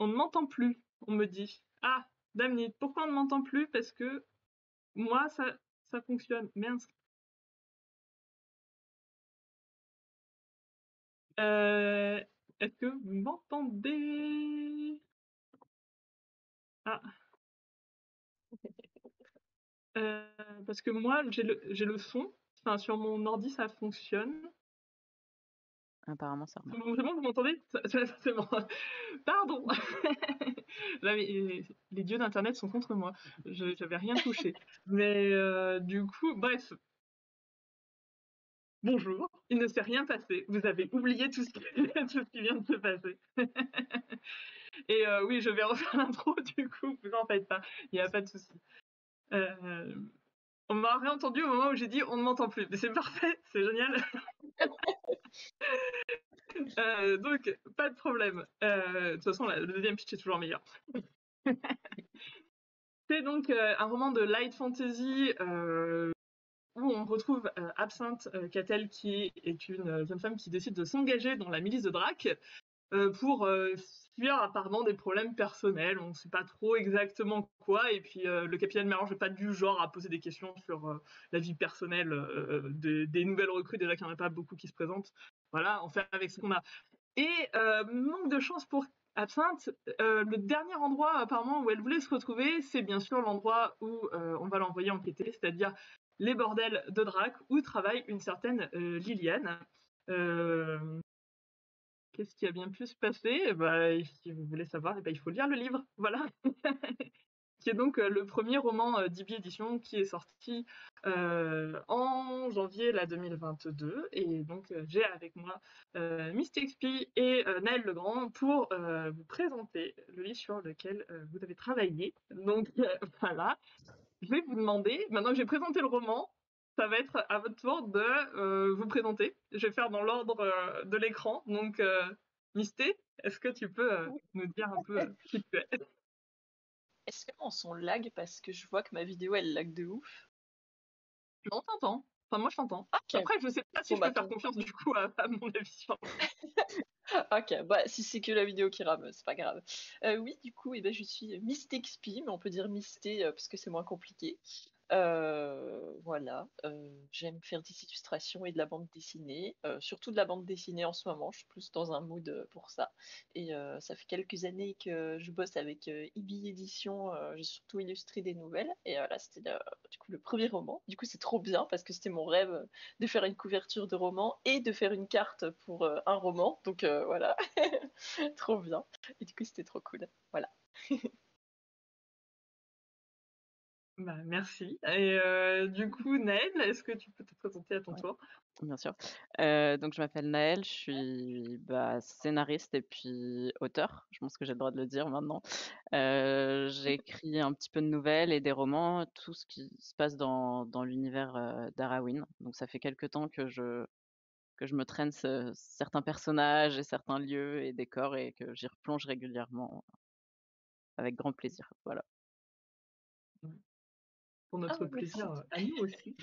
On ne m'entend plus, on me dit. Ah, Damnit, pourquoi on ne m'entend plus? Parce que moi, ça fonctionne. Mince. Est-ce que vous m'entendez? Ah, parce que moi, j'ai le son. Enfin, sur mon ordi, ça fonctionne. Apparemment, ça C'est remarche. bon, vous m'entendez? C'est bon. Pardon. Là, les dieux d'Internet sont contre moi. Je n'avais rien touché. Mais du coup, bref. Bonjour, il ne s'est rien passé. Vous avez oublié tout ce qui vient de se passer. Et oui, je vais refaire l'intro du coup, vous en faites pas, il n'y a pas de souci. On m'a réentendu au moment où j'ai dit on ne m'entend plus. Mais c'est parfait, c'est génial. Donc, pas de problème. De toute façon, le deuxième pitch est toujours meilleur. C'est donc un roman de light fantasy où on retrouve Absinthe Catel, qui est une jeune femme qui décide de s'engager dans la milice de Drac pour fuir apparemment des problèmes personnels. On ne sait pas trop exactement quoi. Et puis le capitaine Mélange n'est pas du genre à poser des questions sur la vie personnelle des nouvelles recrues, déjà qu'il n'y en a pas beaucoup qui se présentent. Voilà, on fait avec ce qu'on a. Et manque de chance pour Absinthe, le dernier endroit apparemment où elle voulait se retrouver, c'est bien sûr l'endroit où on va l'envoyer enquêter, c'est-à-dire les bordels de Drac, où travaille une certaine Liliane. Qu'est-ce qui a bien pu se passer? Bah, si vous voulez savoir, il faut lire le livre, voilà. Qui est donc le premier roman d'Ibi Édition qui est sorti en janvier 2022. Et donc j'ai avec moi Mystic Spy et Naël Legrand pour vous présenter le livre sur lequel vous avez travaillé. Donc voilà, je vais vous demander, maintenant que j'ai présenté le roman, ça va être à votre tour de vous présenter. Je vais faire dans l'ordre de l'écran. Donc Misté, est-ce que tu peux Oui. nous dire un peu qui tu es? Est-ce que mon son lag parce que je vois que ma vidéo elle lag de ouf? On t'entend. Enfin, moi, je t'entends. Ok. Après, je sais pas si Bon je bah peux faire tant confiance du coup à mon avis sur Ok, bah si c'est que la vidéo qui rame, c'est pas grave. Oui, du coup, eh ben, je suis Mystic Spy, mais on peut dire Mysté parce que c'est moins compliqué. Voilà, j'aime faire des illustrations et de la bande dessinée, surtout de la bande dessinée en ce moment, je suis plus dans un mood pour ça. Et ça fait quelques années que je bosse avec Ibi Édition, j'ai surtout illustré des nouvelles, et là c'était du coup le premier roman. Du coup c'est trop bien parce que c'était mon rêve de faire une couverture de roman et de faire une carte pour un roman, donc voilà, trop bien. Et du coup c'était trop cool, voilà. Bah, merci. Et du coup, Naël, est-ce que tu peux te présenter à ton Ouais, tour? bien sûr. Donc je m'appelle Naël, je suis, scénariste et puis auteur. Je pense que j'ai le droit de le dire maintenant. J'écris un petit peu de nouvelles et des romans, tout ce qui se passe dans l'univers, d'Arrawen. Donc ça fait quelque temps que je me traîne certains personnages et certains lieux et décors et que j'y replonge régulièrement avec grand plaisir, voilà. Pour Ah notre ouais, merci. plaisir à nous aussi.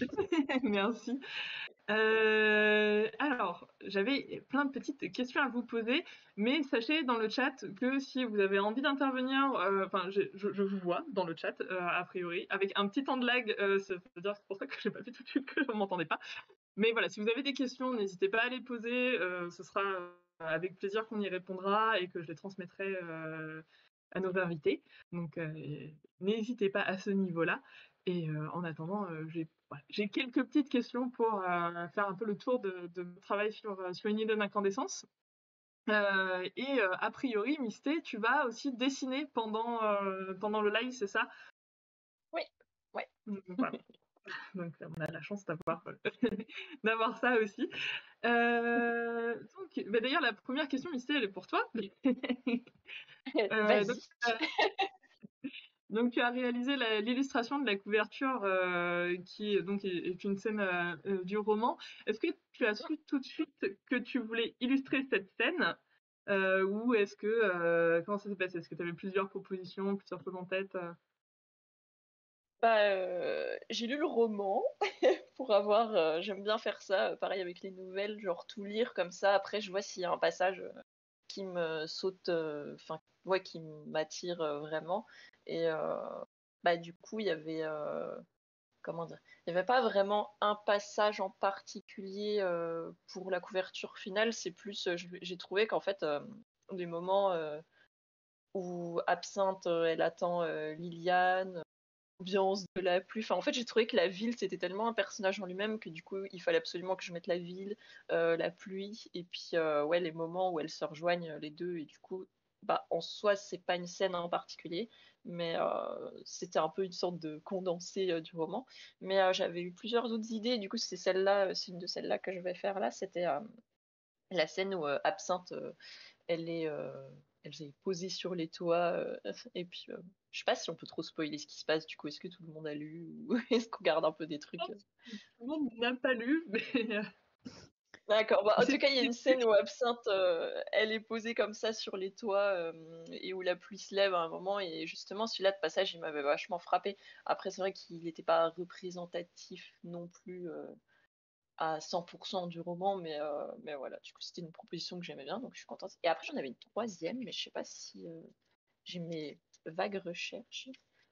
Merci. Alors, j'avais plein de petites questions à vous poser, mais sachez dans le chat que si vous avez envie d'intervenir, enfin, je vous vois dans le chat, a priori, avec un petit temps de lag, c'est-à-dire c'est pour ça que j'ai pas vu tout de suite que vous m'entendez pas. Mais voilà, si vous avez des questions, n'hésitez pas à les poser, ce sera avec plaisir qu'on y répondra et que je les transmettrai à nos invités. Donc, n'hésitez pas à ce niveau-là. Et en attendant, j'ai quelques petites questions pour faire un peu le tour de mon travail sur une idée d'incandescence. Et a priori, Misté, tu vas aussi dessiner pendant le live, c'est ça? Oui, ouais. Voilà. Donc on a la chance d'avoir d'avoir ça aussi. Donc, bah, d'ailleurs, la première question, Misté, elle est pour toi. Euh, donc, Vas-y. Donc tu as réalisé l'illustration de la couverture qui donc est une scène du roman. Est-ce que tu as su tout de suite que tu voulais illustrer cette scène ou est-ce que comment ça s'est passé? Est-ce que tu avais plusieurs propositions, plusieurs choses en tête Bah, j'ai lu le roman pour avoir. J'aime bien faire ça, pareil avec les nouvelles, genre tout lire comme ça. Après, je vois s'il y a un passage qui me saute, enfin, ouais, qui m'attire vraiment. Et bah, du coup, il y avait, comment dire, il n'y avait pas vraiment un passage en particulier pour la couverture finale. C'est plus, j'ai trouvé qu'en fait, les moments où Absinthe, elle attend Liliane, ambiance de la pluie. Enfin, en fait, j'ai trouvé que la ville, c'était tellement un personnage en lui-même que du coup, il fallait absolument que je mette la ville, la pluie, et puis ouais, les moments où elles se rejoignent les deux. Et du coup, bah, en soi, c'est pas une scène en particulier, mais c'était un peu une sorte de condensé du roman. Mais j'avais eu plusieurs autres idées. Du coup, c'est celle-là, c'est une de celles-là que je vais faire là. C'était la scène où Absinthe, elle est, elle est posée sur les toits. Et puis, je sais pas si on peut trop spoiler ce qui se passe. Du coup, est-ce que tout le monde a lu ou est-ce qu'on garde un peu des Je trucs pense que tout le monde n'a pas lu, mais D'accord. Bah, en tout c'est cas, il y a une c'est- scène où Absinthe, elle est posée comme ça sur les toits et où la pluie se lève à un moment. Et justement, celui-là de passage, il m'avait vachement frappé. Après, c'est vrai qu'il n'était pas représentatif non plus à 100% du roman, mais voilà. Du coup, c'était une proposition que j'aimais bien, donc je suis contente. Et après, j'en avais une troisième, mais je sais pas si j'ai mes vagues recherches.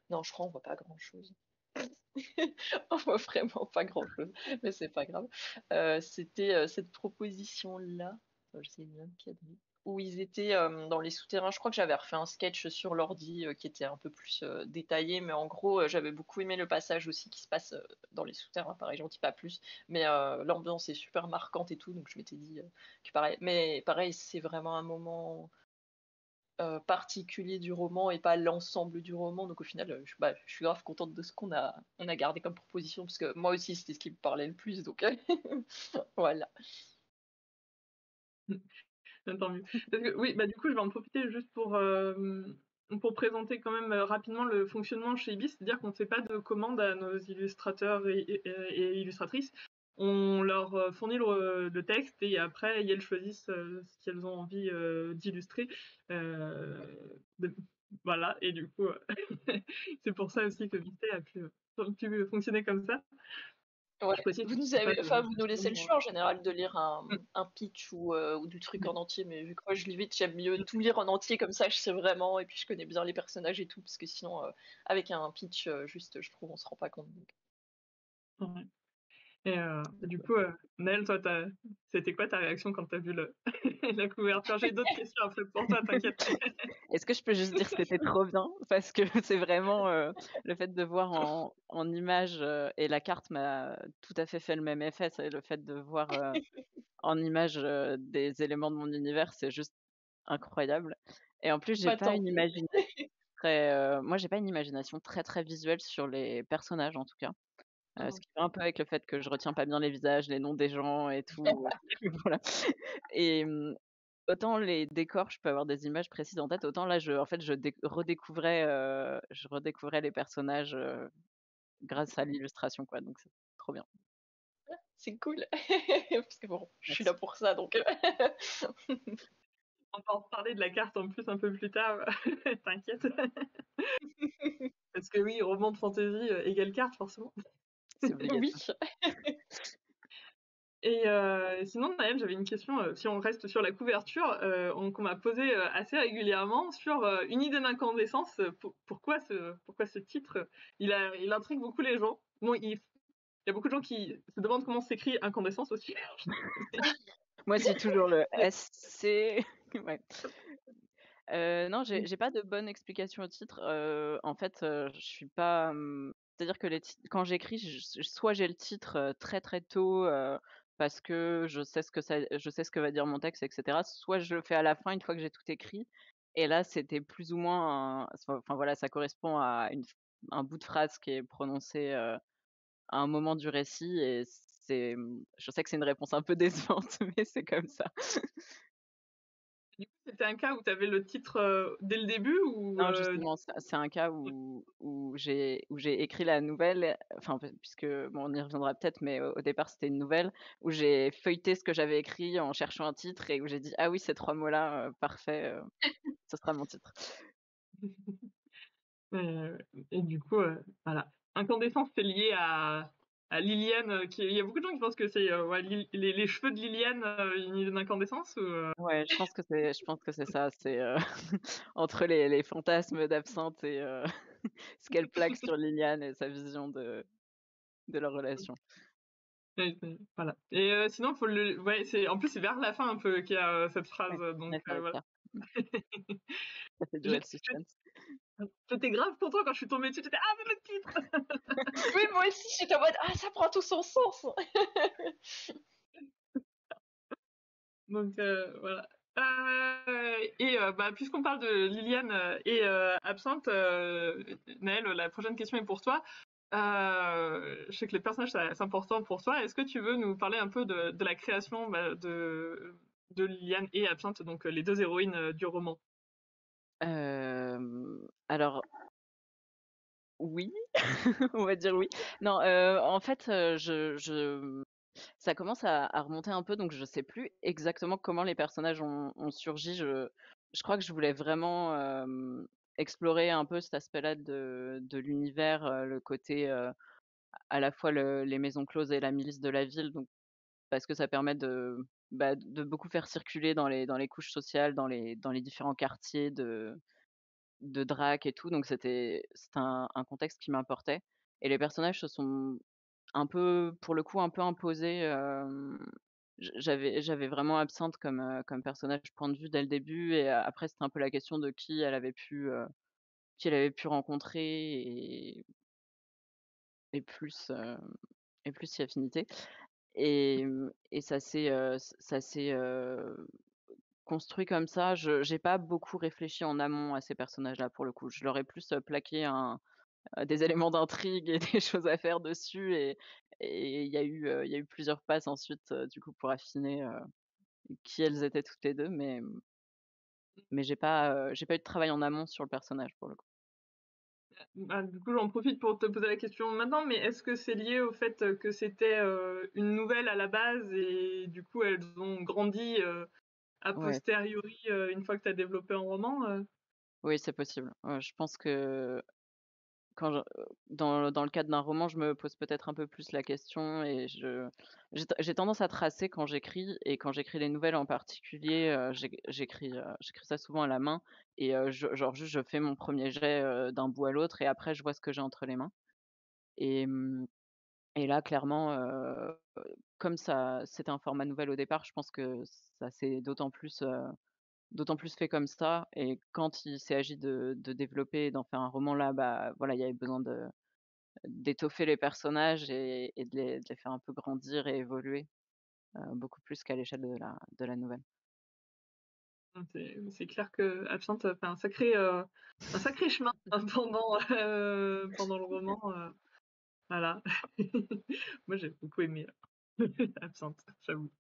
Non, je crois qu'on voit pas grand-chose. On voit vraiment pas grand-chose, mais c'est pas grave. C'était cette proposition-là, je sais même qui a donné, où ils étaient dans les souterrains. Je crois que j'avais refait un sketch sur l'ordi qui était un peu plus détaillé, mais en gros, j'avais beaucoup aimé le passage aussi qui se passe dans les souterrains. Pareil, j'en dis pas plus, mais l'ambiance est super marquante et tout, donc je m'étais dit que pareil. Mais pareil, c'est vraiment un moment particulier du roman et pas l'ensemble du roman. Donc au final, bah, je suis grave contente de ce on a gardé comme proposition, parce que moi aussi, c'était ce qui me parlait le plus. Donc voilà. tant mieux. Parce que oui, bah du coup, je vais en profiter juste pour présenter quand même rapidement le fonctionnement chez Ibis, c'est-à-dire qu'on ne fait pas de commande à nos illustrateurs et illustratrices. On leur fournit le texte et après, elles choisissent ce qu'elles ont envie d'illustrer. Euh, de- voilà, et du coup, c'est pour ça aussi que Vité a pu fonctionner comme ça. Ouais. Je précise Vous nous qu'il n'y a avez, pas enfin, vous nous laissez le de... choix en général de lire un pitch ou du truc en entier, mais vu que moi je lis vite, j'aime mieux tout lire en entier, comme ça je sais vraiment, et puis je connais bien les personnages et tout, parce que sinon, avec un pitch juste, je trouve, on se rend pas compte. Ouais. Et du coup, Naël, toi, c'était quoi ta réaction quand tu as vu la couverture? J'ai d'autres questions après pour toi, t'inquiète. Est-ce que je peux juste dire que c'était trop bien? Parce que c'est vraiment, le fait de voir en images, et la carte m'a tout à fait le même effet. C'est le fait de voir, en images, des éléments de mon univers, c'est juste incroyable. Et en plus, j'ai Bah pas tant une mieux. imagination moi, j'ai pas une imagination très visuelle sur les personnages, en tout cas. Ce Mhm. qui va un peu avec le fait que je retiens pas bien les visages, les noms des gens et tout, voilà. Et autant les décors, je peux avoir des images précises en tête, autant là, en fait, je redécouvrais les personnages, grâce à l'illustration, quoi, donc c'est trop bien. C'est cool. Parce que bon, je suis là Merci. pour ça, donc. On va en reparler de la carte en plus un peu plus tard, t'inquiète. Parce que oui, roman de fantasy égale carte, forcément. C'est Oui. obligatoire. Et sinon, Naël, j'avais une question, si on reste sur la couverture, qu'on m'a posée assez régulièrement sur une idée d'incandescence. Pourquoi ce titre il intrigue beaucoup les gens. Bon, il y a beaucoup de gens qui se demandent comment s'écrit incandescence aussi. Moi, c'est toujours le SC ouais. Non, j'ai pas de bonne explication au titre. En fait, je suis pas, c'est-à-dire que quand j'écris, soit j'ai le titre, très tôt, parce que je sais ce que va dire mon texte et cetera, soit je le fais à la fin une fois que j'ai tout écrit et là, c'était plus ou moins enfin voilà, ça correspond à un bout de phrase qui est prononcé, à un moment du récit et je sais que c'est une réponse un peu décevante, mais c'est comme ça. Du coup, c'était un cas où tu avais le titre dès le début ou Non, justement, c'est un cas où j'ai écrit la nouvelle, enfin, puisque bon, on y reviendra peut-être, mais au départ, c'était une nouvelle où j'ai feuilleté ce que j'avais écrit en cherchant un titre et où j'ai dit: «Ah oui, ces 3 mots-là, parfait, ce sera mon titre». et du coup, voilà. Incandescence, c'est lié à à Liliane. Il y a beaucoup de gens qui pensent que c'est ouais, les cheveux de Liliane, une idée d'incandescence Ouais, je pense que c'est ça, c'est, entre les fantasmes d'Absinthe et ce qu'elle plaque sur Liliane et sa vision de leur relation. voilà. Et sinon, faut ouais, en plus, c'est vers la fin un peu qu'il y a cette phrase. Ouais, Donc ouais, ça voilà. respire. Ça fait durer J'ai- le suspense. J'étais grave content quand je suis tombée dessus. J'étais ah, c'est le titre. Oui, moi aussi, j'étais en mode ah, ça prend tout son sens. Donc voilà. Et bah, puisqu'on parle de Liliane et Absinthe, Naël, la prochaine question est pour toi. Je sais que les personnages c'est important pour toi. Est-ce que tu veux nous parler un peu de la création de Liliane et Absinthe, donc les deux héroïnes du roman? Alors oui, on va dire oui. Non, en fait, ça commence à remonter un peu, donc je sais plus exactement comment les personnages ont surgi. Je crois que je voulais vraiment, explorer un peu cet aspect-là de l'univers, le côté, à la fois les maisons closes et la milice de la ville, donc parce que ça permet de beaucoup faire circuler dans les couches sociales, dans les différents quartiers de drac et tout, donc c'était un contexte qui m'importait et les personnages se sont un peu, pour le coup, un peu imposés, j'avais vraiment Absinthe comme personnage point de vue dès le début et après c'était un peu la question de qui elle avait pu rencontrer et plus, et plus y affinité et ça s'est construit comme ça. J'ai pas beaucoup réfléchi en amont à ces personnages-là, pour le coup. Je leur ai plus, plaqué des éléments d'intrigue et des choses à faire dessus et il y a eu plusieurs passes ensuite, du coup, pour affiner, qui elles étaient toutes les 2, mais j'ai pas eu de travail en amont sur le personnage, pour le coup. Bah, du coup, j'en profite pour te poser la question maintenant, mais est-ce que c'est lié au fait que c'était une nouvelle à la base et du coup elles ont grandi a Ouais, posteriori une fois que tu as développé un roman oui, c'est possible. Je pense que quand je dans le cadre d'un roman, je me pose peut-être un peu plus la question et j'ai tendance à tracer quand j'écris et quand j'écris les nouvelles en particulier, j'écris ça souvent à la main et genre juste je fais mon premier jet, d'un bout à l'autre et après je vois ce que j'ai entre les mains et et là clairement, comme ça c'était un format nouvelle au départ, je pense que ça s'est d'autant plus fait comme ça et quand il s'est agi de développer et d'en faire un roman là, bah, voilà, il y avait besoin d'étoffer les personnages et de les faire un peu grandir et évoluer, beaucoup plus qu'à l'échelle de la nouvelle. c'est clair que Absinthe a fait un sacré chemin pendant le roman. Voilà. Moi, j'ai beaucoup aimé Absinthe, j'avoue.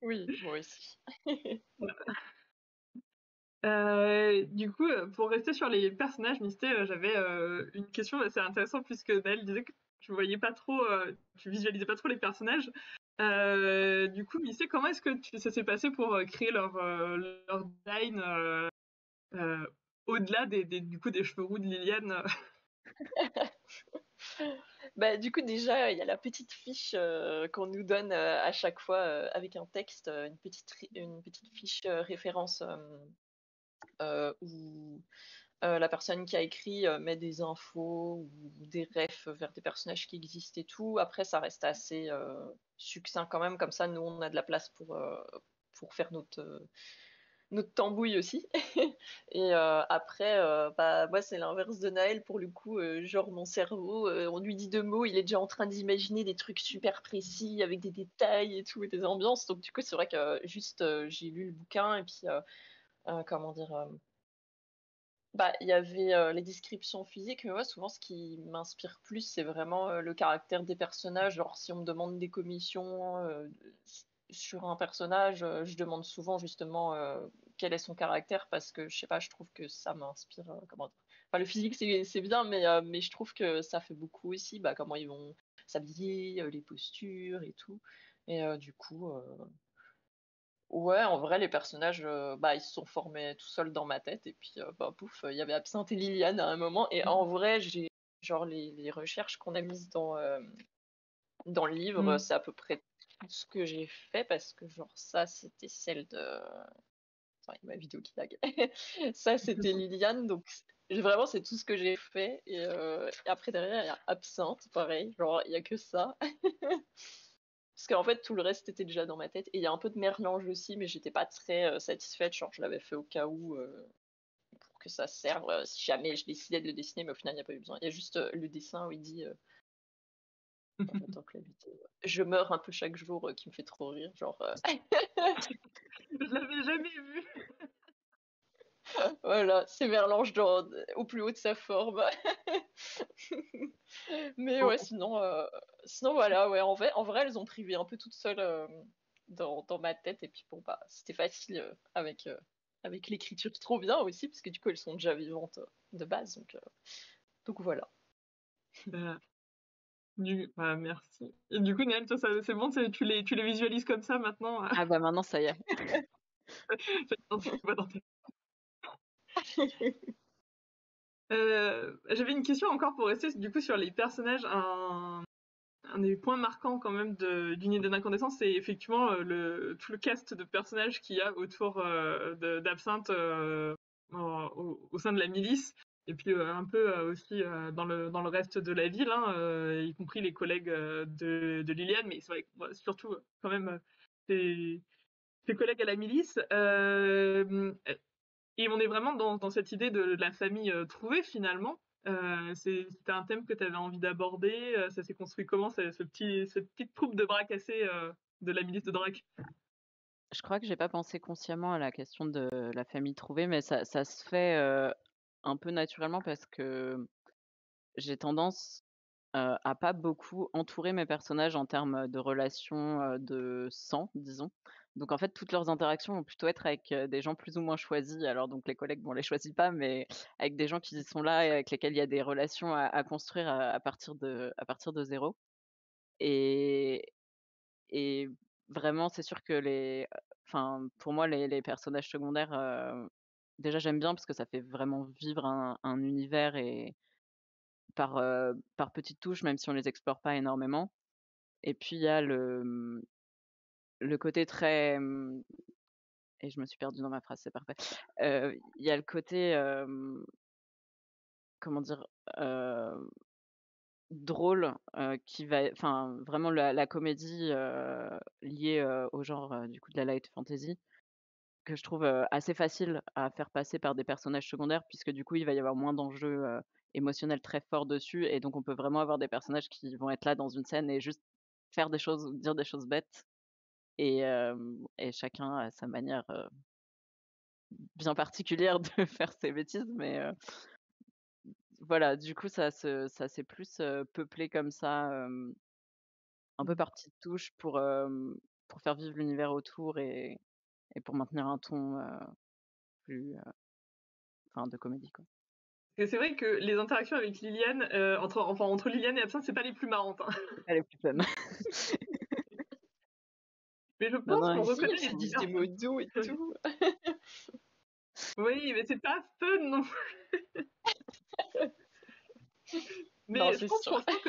Oui, moi aussi. Du coup, pour rester sur les personnages Misté, j'avais une question assez intéressante puisque Naël disait que tu voyais pas trop, tu visualisais pas trop les personnages. Du coup, Misté, comment est-ce que ça s'est passé pour créer leur design euh, au-delà du coup des cheveux roux de Liliane Bah, du coup, déjà, il y a la petite fiche qu'on nous donne à chaque fois avec un texte, une petite fiche référence où la personne qui a écrit met des infos ou des refs vers des personnages qui existent et tout. Après, ça reste assez succinct quand même, comme ça, nous, on a de la place pour faire notre tambouille aussi. Et après, bah, moi, c'est l'inverse de Naël pour le coup. Genre, mon cerveau, on lui dit 2 mots, il est déjà en train d'imaginer des trucs super précis avec des détails et tout, et des ambiances. Donc, du coup, c'est vrai que juste, j'ai lu le bouquin et puis, comment dire, bah, il y avait les descriptions physiques, mais ouais, souvent, ce qui m'inspire plus, c'est vraiment le caractère des personnages. Genre, si on me demande des commissions sur un personnage, je demande souvent justement quel est son caractère parce que je sais pas, je trouve que ça m'inspire. Comment dire. Enfin, le physique, c'est bien, mais je trouve que ça fait beaucoup aussi, bah, comment ils vont s'habiller, les postures et tout. Et du coup, ouais, en vrai, les personnages, bah, ils se sont formés tout seuls dans ma tête. Et puis, bah, pouf, il y avait Absinthe et Liliane à un moment. Et en vrai, genre, les recherches qu'on a mises Dans le livre, c'est à peu près tout ce que j'ai fait parce que genre ça c'était celle de... Attends, il y a ma vidéo qui lag. Ça c'était Liliane, donc vraiment c'est tout ce que j'ai fait. Et après derrière il y a Absinthe, pareil, genre il y a que ça. Parce qu'en fait tout le reste était déjà dans ma tête. Et il y a un peu de Merlange aussi, mais j'étais pas très satisfaite, genre je l'avais fait au cas où pour que ça serve si jamais je décidais de le dessiner, mais au final il n'y a pas eu besoin. Il y a juste le dessin où il dit en même temps que la vidéo. Je meurs un peu chaque jour qui me fait trop rire. Genre, Je l'avais jamais vu. voilà, c'est Merlange au plus haut de sa forme. Mais ouais, Bon, sinon voilà, ouais, en vrai, elles ont privé un peu toutes seules dans ma tête. Et puis bon, bah, c'était facile avec l'écriture trop bien aussi, parce que du coup, elles sont déjà vivantes de base. Donc voilà. euh, merci. Et du coup, Néel, toi, c'est bon, tu les visualises comme ça maintenant. Ah bah maintenant, ça y est. Tu vois dans J'avais une question encore pour rester du coup sur les personnages. Un des points marquants quand même d'une idée d'incandescence, c'est effectivement tout le cast de personnages qu'il y a autour d'Absinthe au sein de la milice. Et puis un peu aussi dans le reste de la ville, hein, y compris les collègues de Liliane, mais c'est vrai que, surtout quand même ses collègues à la milice. Et on est vraiment dans cette idée de la famille trouvée finalement. C'était un thème que tu avais envie d'aborder. Ça s'est construit comment, cette petite troupe de bras cassés de la milice de Drac? Je crois que j'ai pas pensé consciemment à la question de la famille trouvée, mais ça se fait, un peu naturellement parce que j'ai tendance, à pas beaucoup entourer mes personnages en termes de relations, de sang, disons. Donc en fait, toutes leurs interactions vont plutôt être avec, des gens plus ou moins choisis. Alors donc les collègues, bon, on les choisit pas, mais avec des gens qui sont là et avec lesquels il y a des relations à construire à partir de 0. Et et vraiment, c'est sûr que enfin, pour moi, les personnages secondaires, déjà j'aime bien parce que ça fait vraiment vivre un univers et par petites touches, même si on les explore pas énormément. Et puis il y a le côté très, et je me suis perdue dans ma phrase, c'est parfait. Il y a le côté, comment dire? Drôle, qui va enfin vraiment la comédie, liée, au genre, du coup de la light fantasy, que je trouve, assez facile à faire passer par des personnages secondaires puisque du coup il va y avoir moins d'enjeux, émotionnels très forts dessus et donc on peut vraiment avoir des personnages qui vont être là dans une scène et juste faire des choses ou dire des choses bêtes et chacun a sa manière, bien particulière de faire ses bêtises mais voilà, du coup ça s'est plus, peuplé comme ça, un peu Mmh. par petites touches pour faire vivre l'univers autour et pour maintenir un ton, plus, enfin de comédie, quoi. Et c'est vrai que les interactions avec Liliane, entre Liliane et Absinthe, c'est pas les plus marrantes, hein. C'est pas les plus fun. Mais je Non, pense non, qu'on Si, reconnaît elles se les disent des personnages. mots doux et tout. Oui, mais c'est pas fun non plus. Non, Mais je c'est pense sûr. franchement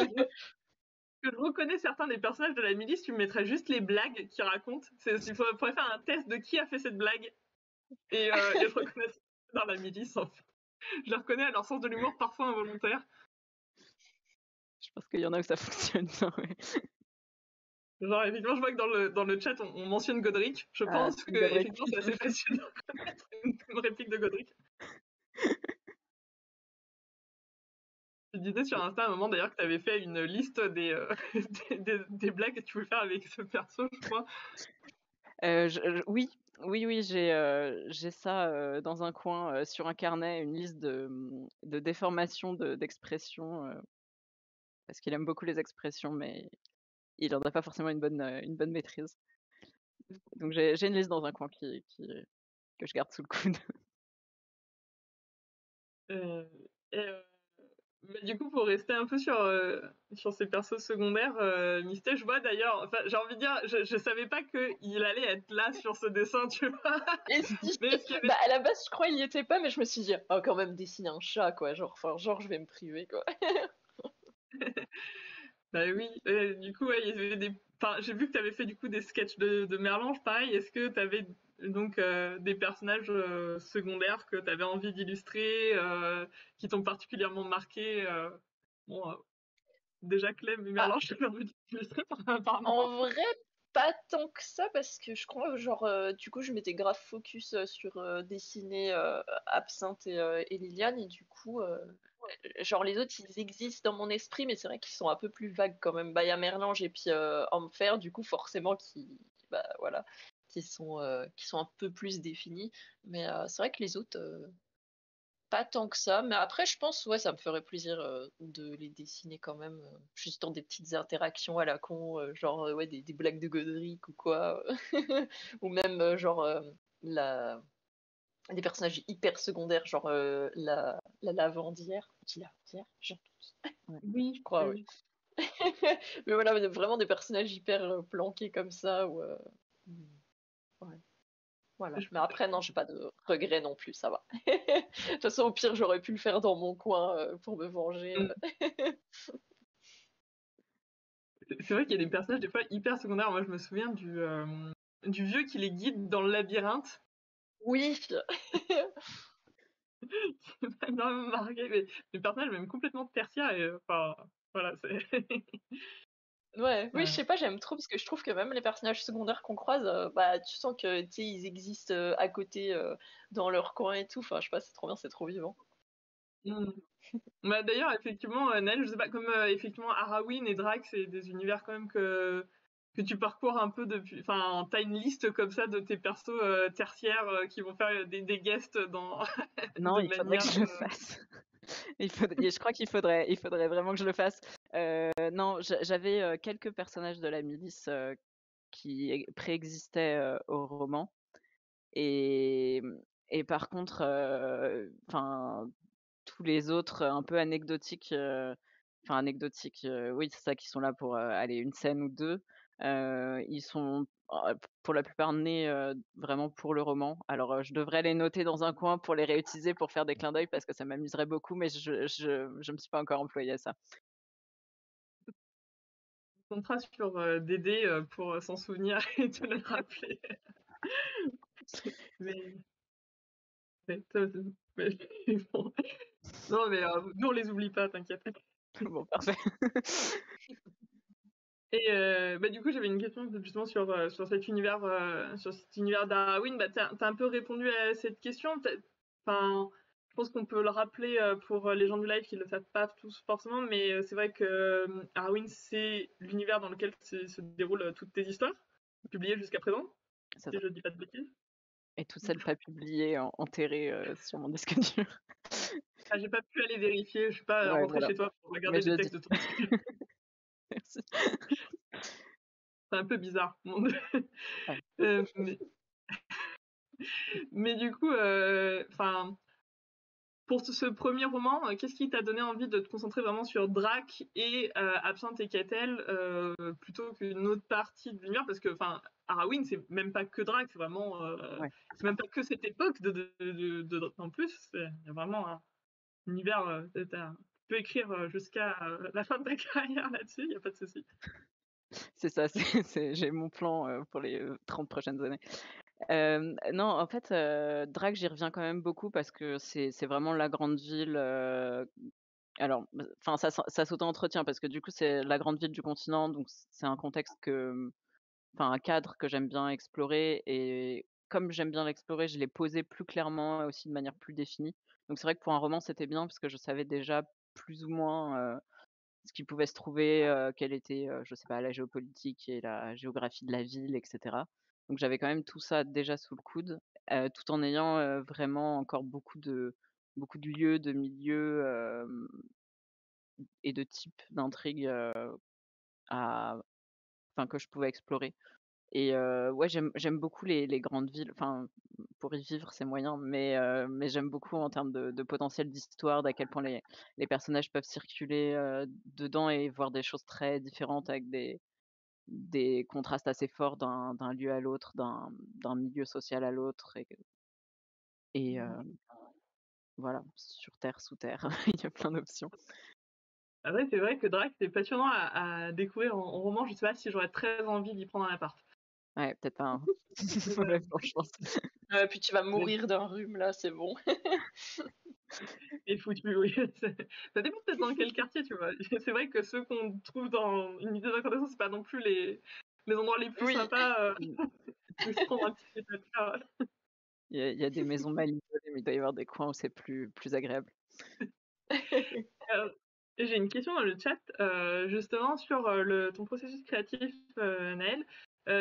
que je reconnais certains des personnages de la milice, tu me mettrais juste les blagues qu'ils racontent. Il faudrait faire un test de qui a fait cette blague. Et je reconnais dans la milice, en fait. Je les reconnais à leur sens de l'humour parfois involontaire. Je pense qu'il y en a où ça fonctionne bien, ouais. Genre, effectivement, je vois que dans le chat, on mentionne Godric. Je Ah, pense Team que, Godric. effectivement, c'est assez facile de reconnaître une réplique de Godric. Tu disais sur Insta à un moment d'ailleurs que tu avais fait une liste des blagues que tu voulais faire avec ce perso, je crois. Oui, oui, oui, j'ai ça, dans un coin, sur un carnet, une liste de déformations d'expressions, parce qu'il aime beaucoup les expressions, mais il en a pas forcément une bonne maîtrise. Donc j'ai une liste dans un coin que je garde sous le coude. Euh, et bah, du coup, pour rester un peu sur ces persos secondaires, Misté, je vois d'ailleurs, enfin, j'ai envie de dire, je savais pas qu'il allait être là sur ce dessin, tu vois. Et si, Mais ce qui avait bah à la base je crois il y était pas, mais je me suis dit oh quand même dessiner un chat quoi, genre je vais me priver quoi. Bah oui, du coup, ouais, il y avait des. Enfin, j'ai vu que tu avais fait du coup des sketchs de Merlange, pareil. Est-ce que tu avais donc des personnages secondaires que tu avais envie d'illustrer, qui t'ont particulièrement marqué bon, déjà Clem et Ah, Merlange, j'avais envie d'illustrer apparemment. en vrai, pas tant que ça, parce que je crois, genre, du coup, je m'étais grave focus sur dessiner Absinthe et Liliane, et du coup, genre, les autres, ils existent dans mon esprit, mais c'est vrai qu'ils sont un peu plus vagues quand même. Bah, il y a Merlange et puis Enfer, du coup, forcément, bah, voilà, qui sont un peu plus définis. Mais c'est vrai que les autres, pas tant que ça, mais après, je pense, ouais, ça me ferait plaisir de les dessiner quand même, juste dans des petites interactions à la con, genre, ouais, des blagues de Godric ou quoi, ou même, genre, des personnages hyper secondaires, genre la lavandière, on dit lavandière, Ouais. je Oui, crois, ouais. oui. Mais voilà, vraiment des personnages hyper planqués comme ça, ou, ouais. Voilà. Je- Mais après, non, j'ai pas de regrets non plus, ça va. De toute façon, au pire, j'aurais pu le faire dans mon coin pour me venger. C'est vrai qu'il y a des personnages des fois hyper secondaires. Moi, je me souviens du vieux qui les guide dans le labyrinthe. Oui, Qui m'a énormément marqué. Mais des personnages même complètement tertiaires. Et, enfin, voilà, c'est. ouais, oui, je Ouais. sais pas, j'aime trop parce que je trouve que même les personnages secondaires qu'on croise, bah, tu sens que, tu sais, ils existent à côté, dans leur coin et tout. Enfin, je sais pas, c'est trop bien, c'est trop vivant. Mm. Bah, d'ailleurs, effectivement, Nel, je sais pas, comme effectivement Arawin et Drax, c'est des univers quand même que tu parcours un peu depuis. Enfin, t'as une liste comme ça de tes persos tertiaires qui vont faire des guests dans Non, de il faudrait que manière. je le fasse. Je crois il faudrait vraiment que je le fasse. Non, j'avais quelques personnages de la milice qui préexistaient au roman. Et, et par contre, enfin, tous les autres un peu anecdotiques, enfin anecdotiques, oui, c'est ça, qui sont là pour, allez, une scène ou 2, ils sont, pour la plupart nés, vraiment pour le roman. Alors, je devrais les noter dans un coin pour les réutiliser pour faire des clins d'œil parce que ça m'amuserait beaucoup, mais je me suis pas encore employée à ça. Comptera sur Dédé pour s'en souvenir et te le rappeler. Mais, mais bon. Non, mais nous on les oublie pas, t'inquiète. Bon, parfait. Et bah, du coup, j'avais une question justement sur cet univers d'Arwin. Bah, t'as un peu répondu à cette question. Enfin, je pense qu'on peut le rappeler pour les gens du live qui ne le savent pas tous forcément, mais c'est vrai que Arwin, c'est l'univers dans lequel se déroulent toutes tes histoires, publiées jusqu'à présent, C'est si ça. je dis pas de bêtises. Et toutes celles pas publiées, enterrées, sur mon disque dur. Ah, j'ai pas pu aller vérifier, je suis pas Ouais, rentrée voilà, chez toi pour mais regarder je les le dis. textes de ton disque. Merci. C'est un peu bizarre. Ouais. Euh, mais, mais du coup, enfin, pour ce premier roman, qu'est-ce qui t'a donné envie de te concentrer vraiment sur Drac et Absinthe et Kettel plutôt qu'une autre partie de l'univers? Parce que, enfin, Arawin, c'est même pas que Drac, c'est vraiment, Ouais. c'est même pas que cette époque en plus, il y a vraiment un univers. Tu peux écrire jusqu'à la fin de ta carrière là-dessus, il y a pas de souci. C'est ça, j'ai mon plan, pour les, 30 prochaines années. Non, en fait, Drake, j'y reviens quand même beaucoup parce que c'est vraiment la grande ville, alors, enfin, ça s'auto-entretient parce que du coup, c'est la grande ville du continent, donc c'est un contexte enfin, un cadre que j'aime bien explorer, et comme j'aime bien l'explorer, je l'ai posé plus clairement et aussi de manière plus définie. Donc c'est vrai que pour un roman, c'était bien parce que je savais déjà plus ou moins, ce qui pouvait se trouver, quelle était, je sais pas, la géopolitique et la géographie de la ville, et cetera. Donc j'avais quand même tout ça déjà sous le coude, tout en ayant, vraiment encore beaucoup de lieux, de milieux, et de types d'intrigues, à enfin, que je pouvais explorer. Et ouais, j'aime beaucoup les grandes villes. Enfin, pour y vivre, c'est moyen, mais j'aime beaucoup en termes de potentiel d'histoire, d'à quel point les personnages peuvent circuler, dedans et voir des choses très différentes avec des contrastes assez forts d'un lieu à l'autre, d'un milieu social à l'autre, et voilà, sur terre, sous terre, il y a plein d'options. Après, c'est vrai que Drac, c'est passionnant à découvrir en roman. Je sais pas si j'aurais très envie d'y prendre un appart. Ouais, peut-être pas. Hein. Euh, Ouais, franchement. Puis tu vas mourir d'un rhume là, c'est bon. Et foutu, oui. Ça dépend peut-être dans quel quartier, tu vois. C'est vrai que ceux qu'on trouve dans une idée d'incantation, c'est pas non plus les endroits les plus Oui. sympas Mm. où se prendre un petit état de cœur. Il y a des maisons mal isolées, mais il doit y avoir des coins où c'est plus agréable. Euh, J'ai une question dans le chat, justement sur ton processus créatif, Naël.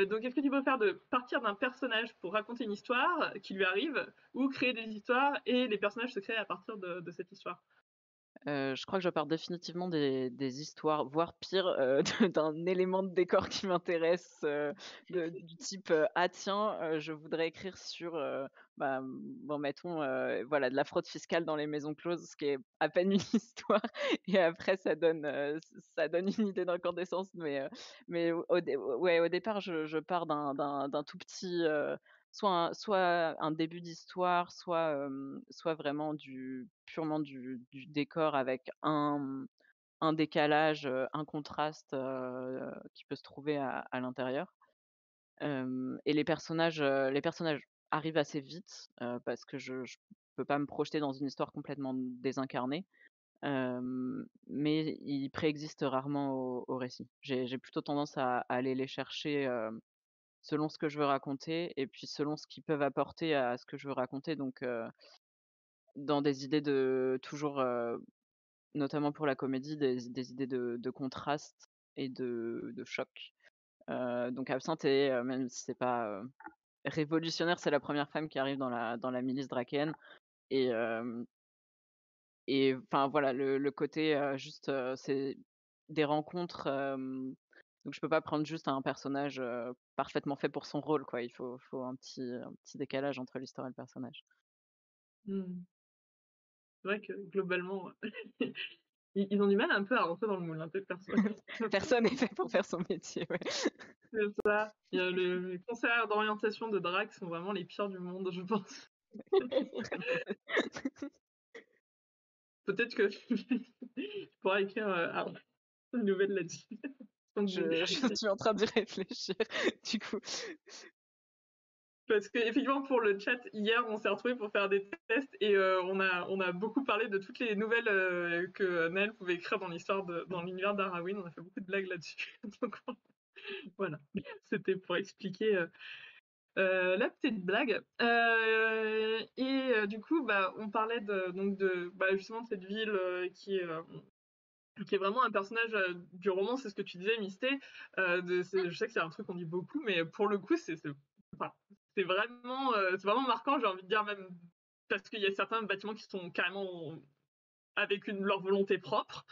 Donc, est-ce que tu préfères de partir d'un personnage pour raconter une histoire qui lui arrive, ou créer des histoires et les personnages se créent à partir de cette histoire? Je crois que je pars définitivement des histoires, voire pire, d'un élément de décor qui m'intéresse, du type, «Ah tiens, je voudrais écrire sur, bon mettons, voilà, de la fraude fiscale dans les maisons closes», ce qui est à peine une histoire et après ça donne une idée d'incandescence mais au départ je pars d'un tout petit, soit un début d'histoire, soit vraiment purement du décor avec un décalage, un contraste, qui peut se trouver à l'intérieur. Et les personnages arrivent assez vite, parce que je peux pas me projeter dans une histoire complètement désincarnée, mais ils préexistent rarement au récit. J'ai plutôt tendance à aller les chercher, selon ce que je veux raconter et puis selon ce qu'ils peuvent apporter à ce que je veux raconter donc dans des idées de toujours, notamment pour la comédie, des idées de contraste et de choc. Donc Absinthe est, même si c'est pas, révolutionnaire, c'est la première femme qui arrive dans la milice drachéenne et enfin voilà le côté, juste, c'est des rencontres, donc je peux pas prendre juste un personnage, parfaitement fait pour son rôle quoi. Il faut un petit décalage entre l'histoire et le personnage. Mmh. C'est vrai que globalement, ils ont du mal un peu à rentrer dans le moule, hein, tes personnages. Personne n'est fait pour faire son métier, ouais. C'est ça. Il y a les conseillers d'orientation de Drac sont vraiment les pires du monde, je pense. Peut-être que tu pourras écrire, une nouvelle là-dessus. Je suis en train d'y réfléchir, du coup. Parce qu'effectivement, pour le chat, hier, on s'est retrouvés pour faire des tests et on a beaucoup parlé de toutes les nouvelles que Naël pouvait écrire dans dans l'univers d'Arwin. On a fait beaucoup de blagues là-dessus. Donc voilà, c'était pour expliquer la petite blague. Du coup, bah, on parlait justement de cette ville qui est vraiment un personnage du roman, c'est ce que tu disais, Misté. Je sais que c'est un truc qu'on dit beaucoup, mais pour le coup, enfin, c'est vraiment marquant, j'ai envie de dire, même parce qu'il y a certains bâtiments qui sont carrément avec leur volonté propre,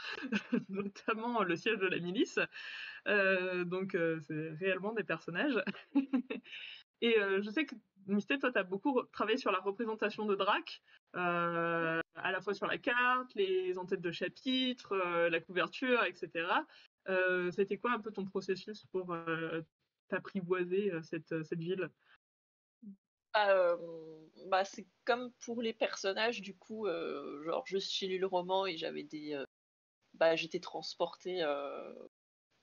notamment le siège de la milice. C'est réellement des personnages. Et je sais que Misté, toi, tu as beaucoup travaillé sur la représentation de Drac, à la fois sur la carte, les en-têtes de chapitre, la couverture, etc. C'était quoi un peu ton processus pour t'apprivoiser cette ville? Bah, c'est comme pour les personnages, du coup, genre j'ai lu le roman et j'étais transportée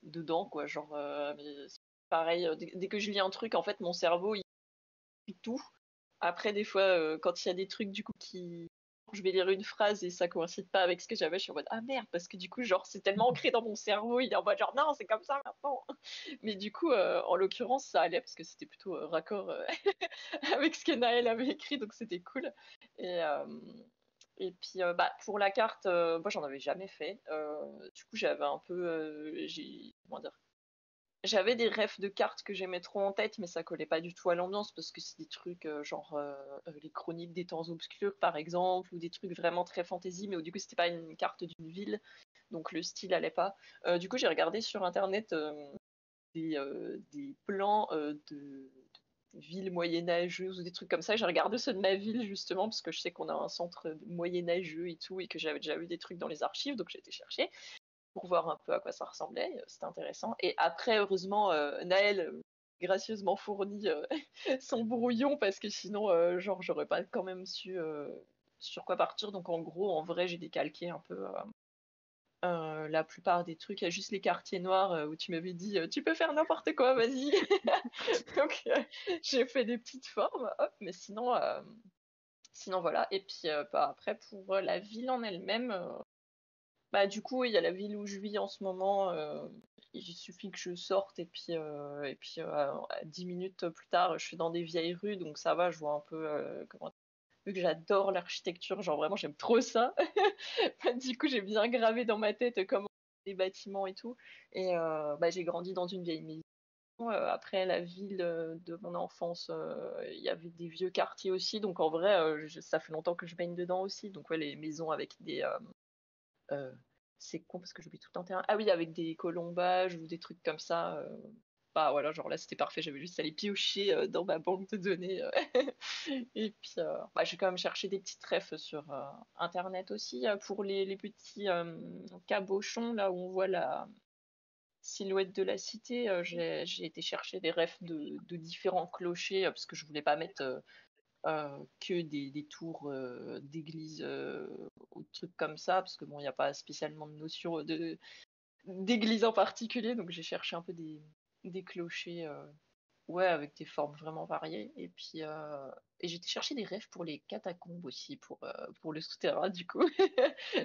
dedans, quoi. Genre, mais c'est pareil, dès que je lis un truc, en fait, mon cerveau, il fait tout. Après, des fois, quand il y a des trucs, du coup, je vais lire une phrase et ça coïncide pas avec ce que j'avais, je suis en mode ah merde, parce que du coup, genre, c'est tellement ancré dans mon cerveau, il est en mode genre non, c'est comme ça maintenant. Mais du coup, en l'occurrence, ça allait parce que c'était plutôt raccord avec ce que Naël avait écrit, donc c'était cool. Et, euh, et puis, pour la carte, moi, j'en avais jamais fait. Du coup, j'avais un peu, comment dire, j'avais des refs de cartes que j'aimais trop en tête, mais ça collait pas du tout à l'ambiance parce que c'est des trucs genre les chroniques des temps obscurs par exemple, ou des trucs vraiment très fantasy, mais du coup c'était pas une carte d'une ville, donc le style allait pas. Du coup j'ai regardé sur internet des plans de villes moyenâgeuses ou des trucs comme ça. J'ai regardé ceux de ma ville justement parce que je sais qu'on a un centre moyenâgeux et tout, et que j'avais déjà vu des trucs dans les archives, donc j'ai été chercher pour voir un peu à quoi ça ressemblait. C'était intéressant. Et après, heureusement, Naël gracieusement fourni son brouillon parce que sinon, genre, j'aurais pas quand même su sur quoi partir. Donc, en gros, en vrai, j'ai décalqué un peu La plupart des trucs, il y a juste les quartiers noirs où tu m'avais dit tu peux faire n'importe quoi, vas-y. Donc j'ai fait des petites formes, hop, mais sinon voilà. Et puis bah, après pour la ville en elle-même, bah du coup il y a la ville où je vis en ce moment. Il suffit que je sorte à 10 minutes plus tard, je suis dans des vieilles rues, donc ça va, je vois un peu vu que j'adore l'architecture, genre vraiment j'aime trop ça. Du coup, j'ai bien gravé dans ma tête comment les bâtiments et tout. Et bah, j'ai grandi dans une vieille maison. Après la ville de mon enfance, il y avait des vieux quartiers aussi. Donc en vrai, ça fait longtemps que je baigne dedans aussi. Donc ouais, les maisons avec des... euh, c'est con parce que j'oublie tout un terrain. Ah oui, avec des colombages ou des trucs comme ça. Bah voilà, genre là c'était parfait. J'avais juste à aller piocher dans ma banque de données. Et puis, bah, j'ai quand même cherché des petites refs sur Internet aussi pour les petits cabochons, là où on voit la silhouette de la cité. J'ai été chercher des refs de différents clochers parce que je voulais pas mettre que des tours d'église ou de trucs comme ça, parce que bon, il n'y a pas spécialement de notion d'église en particulier, donc j'ai cherché un peu des clochers. Ouais, avec des formes vraiment variées. Et j'ai cherché des rêves pour les catacombes aussi, pour le souterrain, du coup.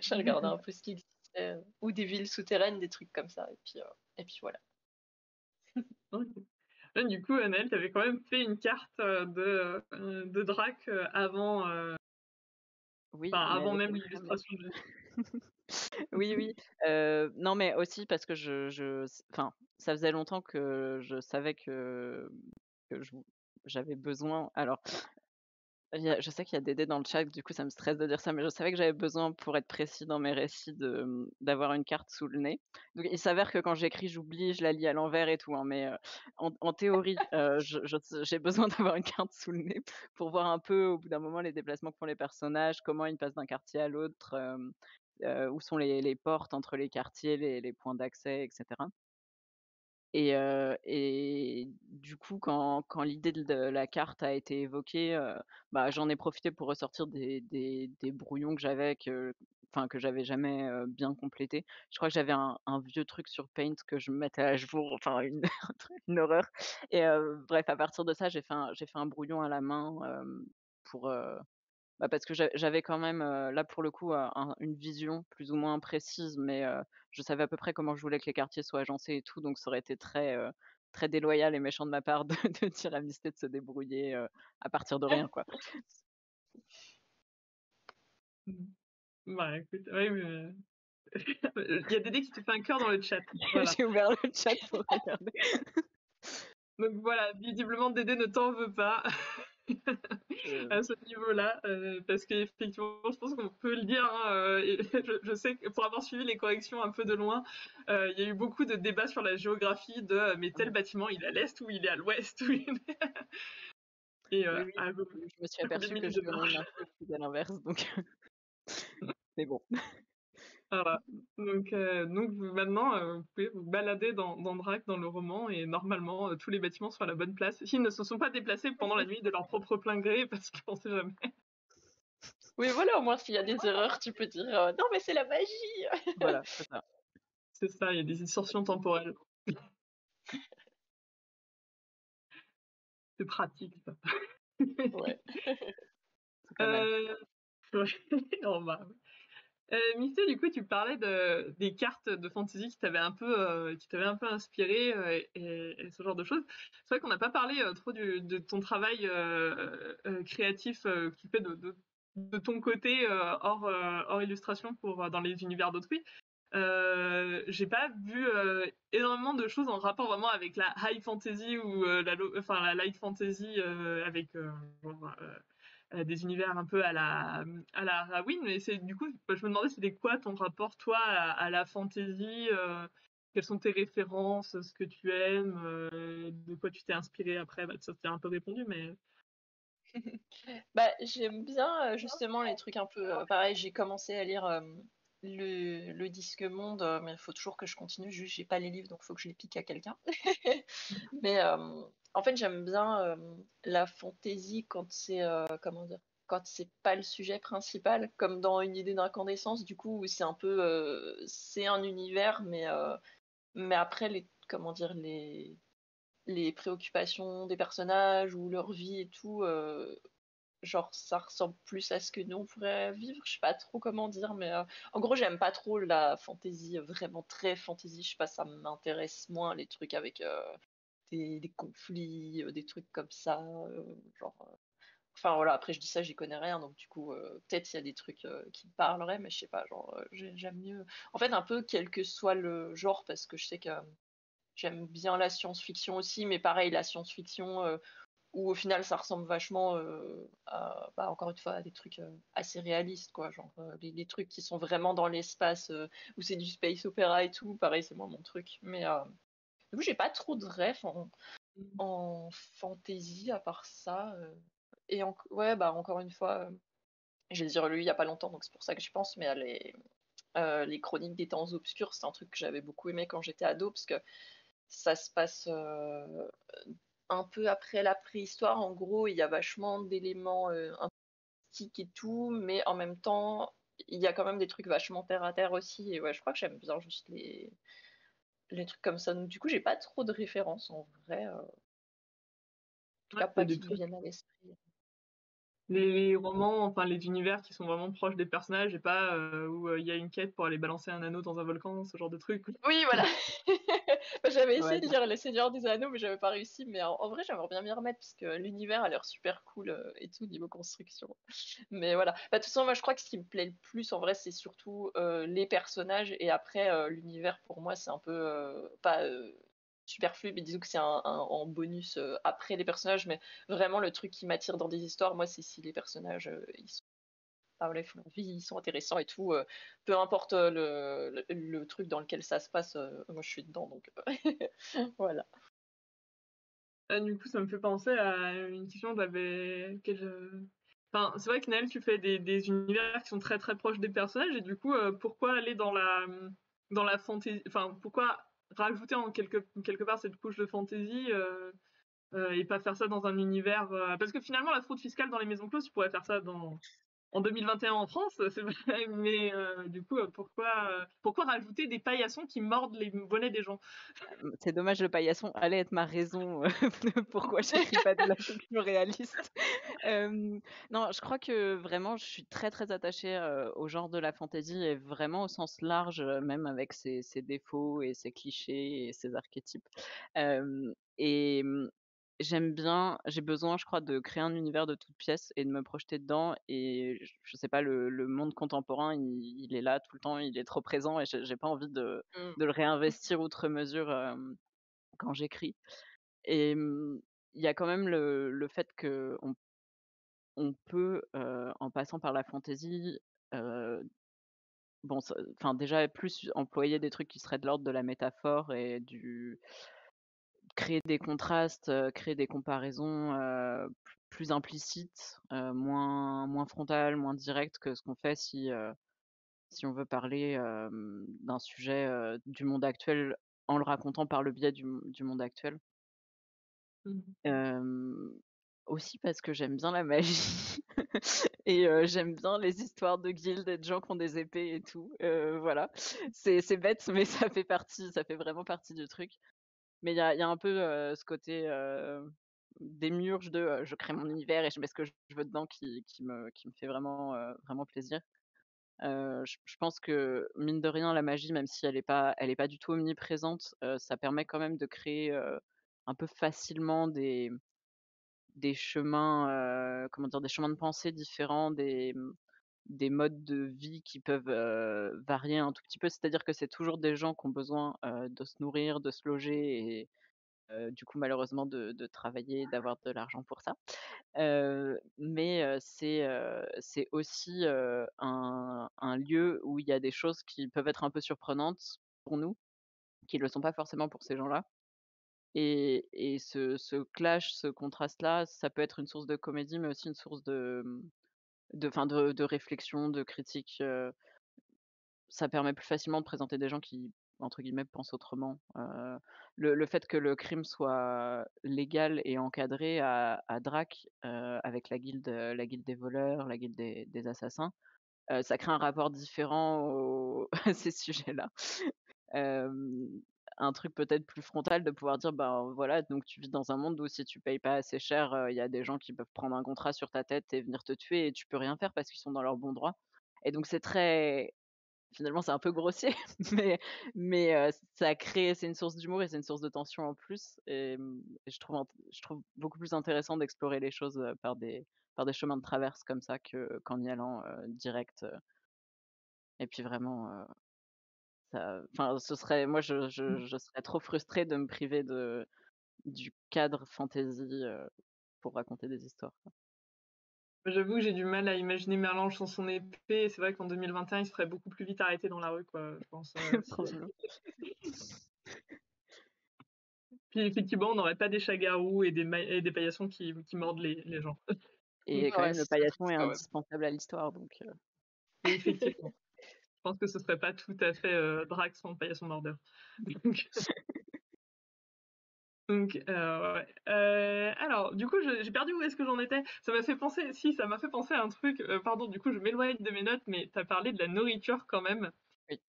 J'ai regardé un peu ce qui existait, ou des villes souterraines, des trucs comme ça. Et puis voilà. Ok. Ouais, du coup, Naël, tu avais quand même fait une carte de Drac Oui, enfin, mais avant elle même était très moche. l'illustration de... Oui, oui. Non, mais aussi parce que enfin, ça faisait longtemps que je savais que j'avais besoin. Alors, je sais qu'il y a Dédé dans le chat, du coup ça me stresse de dire ça, mais je savais que j'avais besoin pour être précis dans mes récits d'avoir une carte sous le nez. Donc il s'avère que quand j'écris, j'oublie, je la lis à l'envers et tout, hein, mais en théorie, j'ai besoin d'avoir une carte sous le nez pour voir un peu au bout d'un moment les déplacements que font les personnages, comment ils passent d'un quartier à l'autre, où sont les portes entre les quartiers, les points d'accès, et cetera. Et du coup, quand l'idée de la carte a été évoquée, bah, j'en ai profité pour ressortir des brouillons que j'avais jamais, bien complétés. Je crois que j'avais un vieux truc sur Paint que je me mettais à jour, enfin une horreur. Et bref, à partir de ça, j'ai fait un brouillon à la main, pour, bah, parce que j'avais quand même, là pour le coup, une vision plus ou moins précise, mais je savais à peu près comment je voulais que les quartiers soient agencés et tout, donc ça aurait été très déloyal et méchant de ma part de dire à Misté de se débrouiller, à partir de rien, quoi. Bah, écoute, oui, mais... Il y a Dédé qui te fait un cœur dans le chat. Voilà. J'ai ouvert le chat pour regarder. Donc voilà, visiblement Dédé ne t'en veut pas Je à ce niveau-là, parce qu'effectivement, je pense qu'on peut le dire, hein, et je sais que pour avoir suivi les corrections un peu de loin, il y a eu beaucoup de débats sur la géographie de mais tel bâtiment il est à l'est ou il est à l'ouest et Oui, oui, à je me suis combien de aperçue que minutes je de donnais une marche. info qui était à l'inverse, donc mais bon. Voilà. Donc maintenant, vous pouvez vous balader dans Drac, dans le roman, et normalement, tous les bâtiments sont à la bonne place. S'ils ne se sont pas déplacés pendant la nuit de leur propre plein gré, parce qu'on sait jamais. Oui, voilà, au moins s'il y a des erreurs, tu peux dire non, mais c'est la magie. Voilà, c'est ça. C'est ça, il y a des distorsions temporelles. C'est pratique, ça. Ouais. C'est pas mal. Euh, ouais. Oh, bah, ouais. Missy, du coup, tu parlais des cartes de fantasy qui t'avaient un peu inspiré et ce genre de choses. C'est vrai qu'on n'a pas parlé trop de ton travail créatif que tu fais de ton côté hors illustration dans les univers d'autrui. J'ai pas vu énormément de choses en rapport vraiment avec la high fantasy ou enfin la light fantasy avec genre, des univers un peu à la Rawen, mais du coup, je me demandais c'était quoi ton rapport toi à la fantasy, quelles sont tes références, ce que tu aimes, de quoi tu t'es inspiré après, bah, ça t'est un peu répondu, mais Bah, j'aime bien justement les trucs un peu pareil. J'ai commencé à lire le Disque Monde, mais il faut toujours que je continue. Juste, j'ai pas les livres, donc il faut que je les pique à quelqu'un. Mais en fait, j'aime bien la fantaisie quand c'est comment dire, quand c'est pas le sujet principal, comme dans Une idée d'incandescence, du coup, où c'est un peu, c'est un univers, mais après comment dire, les préoccupations des personnages ou leur vie et tout, genre ça ressemble plus à ce que nous on pourrait vivre. Je sais pas trop comment dire, mais en gros j'aime pas trop la fantasy, vraiment très fantasy. Je sais pas, ça m'intéresse moins les trucs avec des conflits, des trucs comme ça, genre. Enfin voilà, après je dis ça, j'y connais rien, donc du coup peut-être il y a des trucs qui me parleraient, mais je sais pas, genre j'aime mieux. En fait un peu quel que soit le genre, parce que je sais que j'aime bien la science-fiction aussi, mais pareil la science-fiction où au final ça ressemble vachement à, bah, encore une fois, à des trucs assez réalistes, quoi. Genre les trucs qui sont vraiment dans l'espace, où c'est du space opéra et tout, pareil, c'est moi mon truc. Mais du coup, j'ai pas trop de rêves en fantasy à part ça. Et ouais, bah encore une fois, j'ai déjà lu il y a pas longtemps, donc c'est pour ça que je pense, mais les Chroniques des temps obscurs, c'est un truc que j'avais beaucoup aimé quand j'étais ado, parce que ça se passe un peu après la préhistoire. En gros, il y a vachement d'éléments mystiques et tout, mais en même temps, il y a quand même des trucs vachement terre à terre aussi. Et ouais, je crois que j'aime bien juste les trucs comme ça. Donc, du coup, j'ai pas trop de références en vrai. En tout Ouais, cas, il y a pas des qui me trucs. viennent à l'esprit. Les romans, enfin les univers qui sont vraiment proches des personnages et pas où il y a une quête pour aller balancer un anneau dans un volcan, ce genre de truc. Oui, voilà. Bah, j'avais Ouais, essayé de lire Les Seigneurs des Anneaux, mais j'avais pas réussi. Mais en vrai, j'aimerais bien m'y remettre parce que l'univers a l'air super cool et tout niveau construction. Mais voilà. Bah, de toute façon, moi, je crois que ce qui me plaît le plus, en vrai, c'est surtout les personnages. Et après, l'univers, pour moi, c'est un peu pas superflu, mais disons que c'est en bonus après les personnages. Mais vraiment, le truc qui m'attire dans des histoires, moi, c'est si les personnages, ils sont ah, voilà, ils font leur vie, ils sont intéressants et tout. Peu importe le truc dans lequel ça se passe, moi je suis dedans, donc voilà. Ah, du coup, ça me fait penser à une question que Enfin, c'est vrai que Naël, tu fais des univers qui sont très très proches des personnages, et du coup, pourquoi aller dans la fantaisie, enfin, pourquoi rajouter en quelque part cette couche de fantaisie et pas faire ça dans un univers parce que finalement, la fraude fiscale dans les maisons closes, tu pourrais faire ça en 2021 en France, c'est vrai, mais du coup, pourquoi rajouter des paillassons qui mordent les volets des gens? c'est dommage, le paillasson allait être ma raison, de pourquoi j'écris pas de la fiction réaliste. Non, je crois que vraiment je suis très, très attachée, au genre de la fantasy et vraiment au sens large, même avec ses défauts et ses clichés et ses archétypes. Et j'aime bien j'ai besoin, je crois, de créer un univers de toutes pièces et de me projeter dedans et je sais pas, le monde contemporain, il est là tout le temps, il est trop présent et j'ai pas envie Mm. de le réinvestir outre mesure, quand j'écris. Et il y a quand même le fait qu'on on peut, en passant par la fantaisie, heu, bon ça enfin déjà plus employer des trucs qui seraient de l'ordre de la métaphore et du créer des contrastes, créer des comparaisons, plus implicites, moins frontales, moins directes que ce qu'on fait si on veut parler, d'un sujet, du monde actuel en le racontant par le biais du monde actuel. Mmh. Hem, Aussi parce que j'aime bien la magie et j'aime bien les histoires de guildes et de gens qui ont des épées et tout, voilà. C'est bête, mais ça fait vraiment partie du truc. Mais il y a un peu, ce côté, démiurge de, je crée mon univers et je mets ce que je veux dedans qui me fait vraiment, vraiment plaisir. Je pense que mine de rien, la magie, même si elle est pas du tout omniprésente, ça permet quand même de créer, un peu facilement des chemins, comment dire? Des chemins de pensée différents, des modes de vie qui peuvent, varier un tout petit peu. C'est-à-dire que c'est toujours des gens qui ont besoin, de se nourrir, de se loger et du coup malheureusement de travailler, d'avoir de l'argent pour ça. Mais c'est aussi, un lieu où il y a des choses qui peuvent être un peu surprenantes pour nous, qui ne le sont pas forcément pour ces gens-là. Et ce clash, ce contraste-là, ça peut être une source de comédie, mais aussi une source de réflexion, de critique, ça permet plus facilement de présenter des gens qui entre guillemets, «pense autrement». Le fait que le crime soit légal et encadré à Drac, avec la guilde des voleurs, la guilde des assassins, ça crée un rapport différent au à ces sujets-là. Hem, un truc peut-être plus frontal de pouvoir dire: «Ben, voilà, donc tu vis dans un monde où si tu payes pas assez cher, il y a des gens qui peuvent prendre un contrat sur ta tête et venir te tuer et tu peux rien faire parce qu'ils sont dans leur bon droit». Et donc c'est très finalement, c'est un peu grossier, mais ça crée c'est une source d'humour et c'est une source de tension en plus et je trouve beaucoup plus intéressant d'explorer les choses, par des chemins de traverse comme ça qu'en y allant, direct, et puis vraiment, ça enfin, ce serait moi, je serais trop frustrée de me priver du cadre fantasy, pour raconter des histoires, quoi. J'avoue que j'ai du mal à imaginer Merlin sans son épée. C'est vrai qu'en 2021, il serait beaucoup plus vite arrêté dans la rue, quoi, je pense. Trop mignon. Puis effectivement, on n'aurait pas des chats-garous et des paillassons qui mordent les gens. Et quand Ouais, même, le ce serait paillasson triste est quand même. indispensable à l'histoire, donc Et effectivement, je pense que ce serait pas tout à fait Drac sans paillasson mordeur. Donc, ouais. Alors, du coup, j'ai perdu où est-ce que j'en étais. Ça m'a fait penser à un truc. Pardon, du coup, je m'éloigne de mes notes, mais tu as parlé de la nourriture quand même. oui.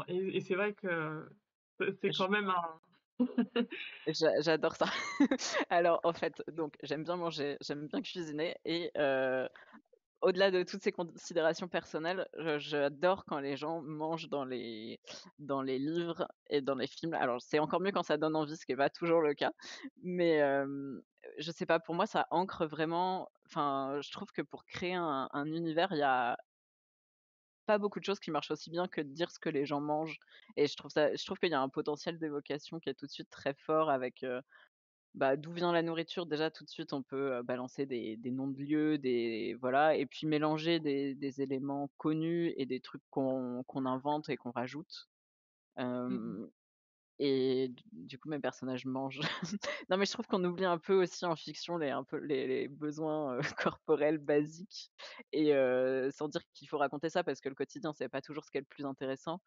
Et c'est vrai que c'est quand même un. J'adore ça. Alors, en fait, donc j'aime bien manger, j'aime bien cuisiner et au-delà de toutes ces considérations personnelles, j'adore quand les gens mangent dans les livres et dans les films. Alors, c'est encore mieux quand ça donne envie, ce qui est pas toujours le cas, mais je sais pas, pour moi, ça ancre vraiment enfin, je trouve que pour créer un univers, il y a pas beaucoup de choses qui marchent aussi bien que de dire ce que les gens mangent et je trouve qu'il y a un potentiel d'évocation qui est tout de suite très fort avec, bah, d'où vient la nourriture? Déjà, tout de suite, on peut, balancer des noms de lieux, des voilà et puis mélanger des éléments connus et des trucs qu'on invente et qu'on rajoute. Mmh. Hem et du coup, mes personnages mangent. Non, mais je trouve qu'on oublie un peu aussi en fiction les besoins, corporels basiques et sans dire qu'il faut raconter ça parce que le quotidien, c'est pas toujours ce qui est le plus intéressant.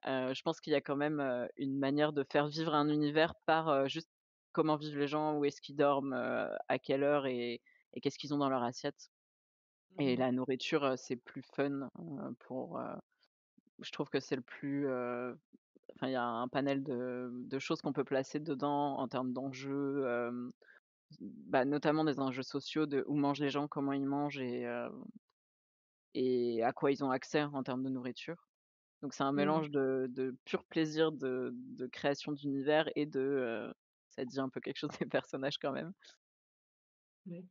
Je pense qu'il y a quand même, une manière de faire vivre un univers par, juste comment vivent les gens, où est-ce qu'ils dorment, à quelle heure et qu'est-ce qu'ils ont dans leur assiette et Mmh. la nourriture, c'est plus fun, je trouve que c'est le plus, enfin, il y a un panel de choses qu'on peut placer dedans en termes d'enjeux, bah, notamment des enjeux sociaux de où mangent les gens, comment ils mangent et à quoi ils ont accès en termes de nourriture. Donc c'est un Mmh. mélange de pur plaisir de création d'univers et ça dit un peu quelque chose des personnages quand même. Ouais.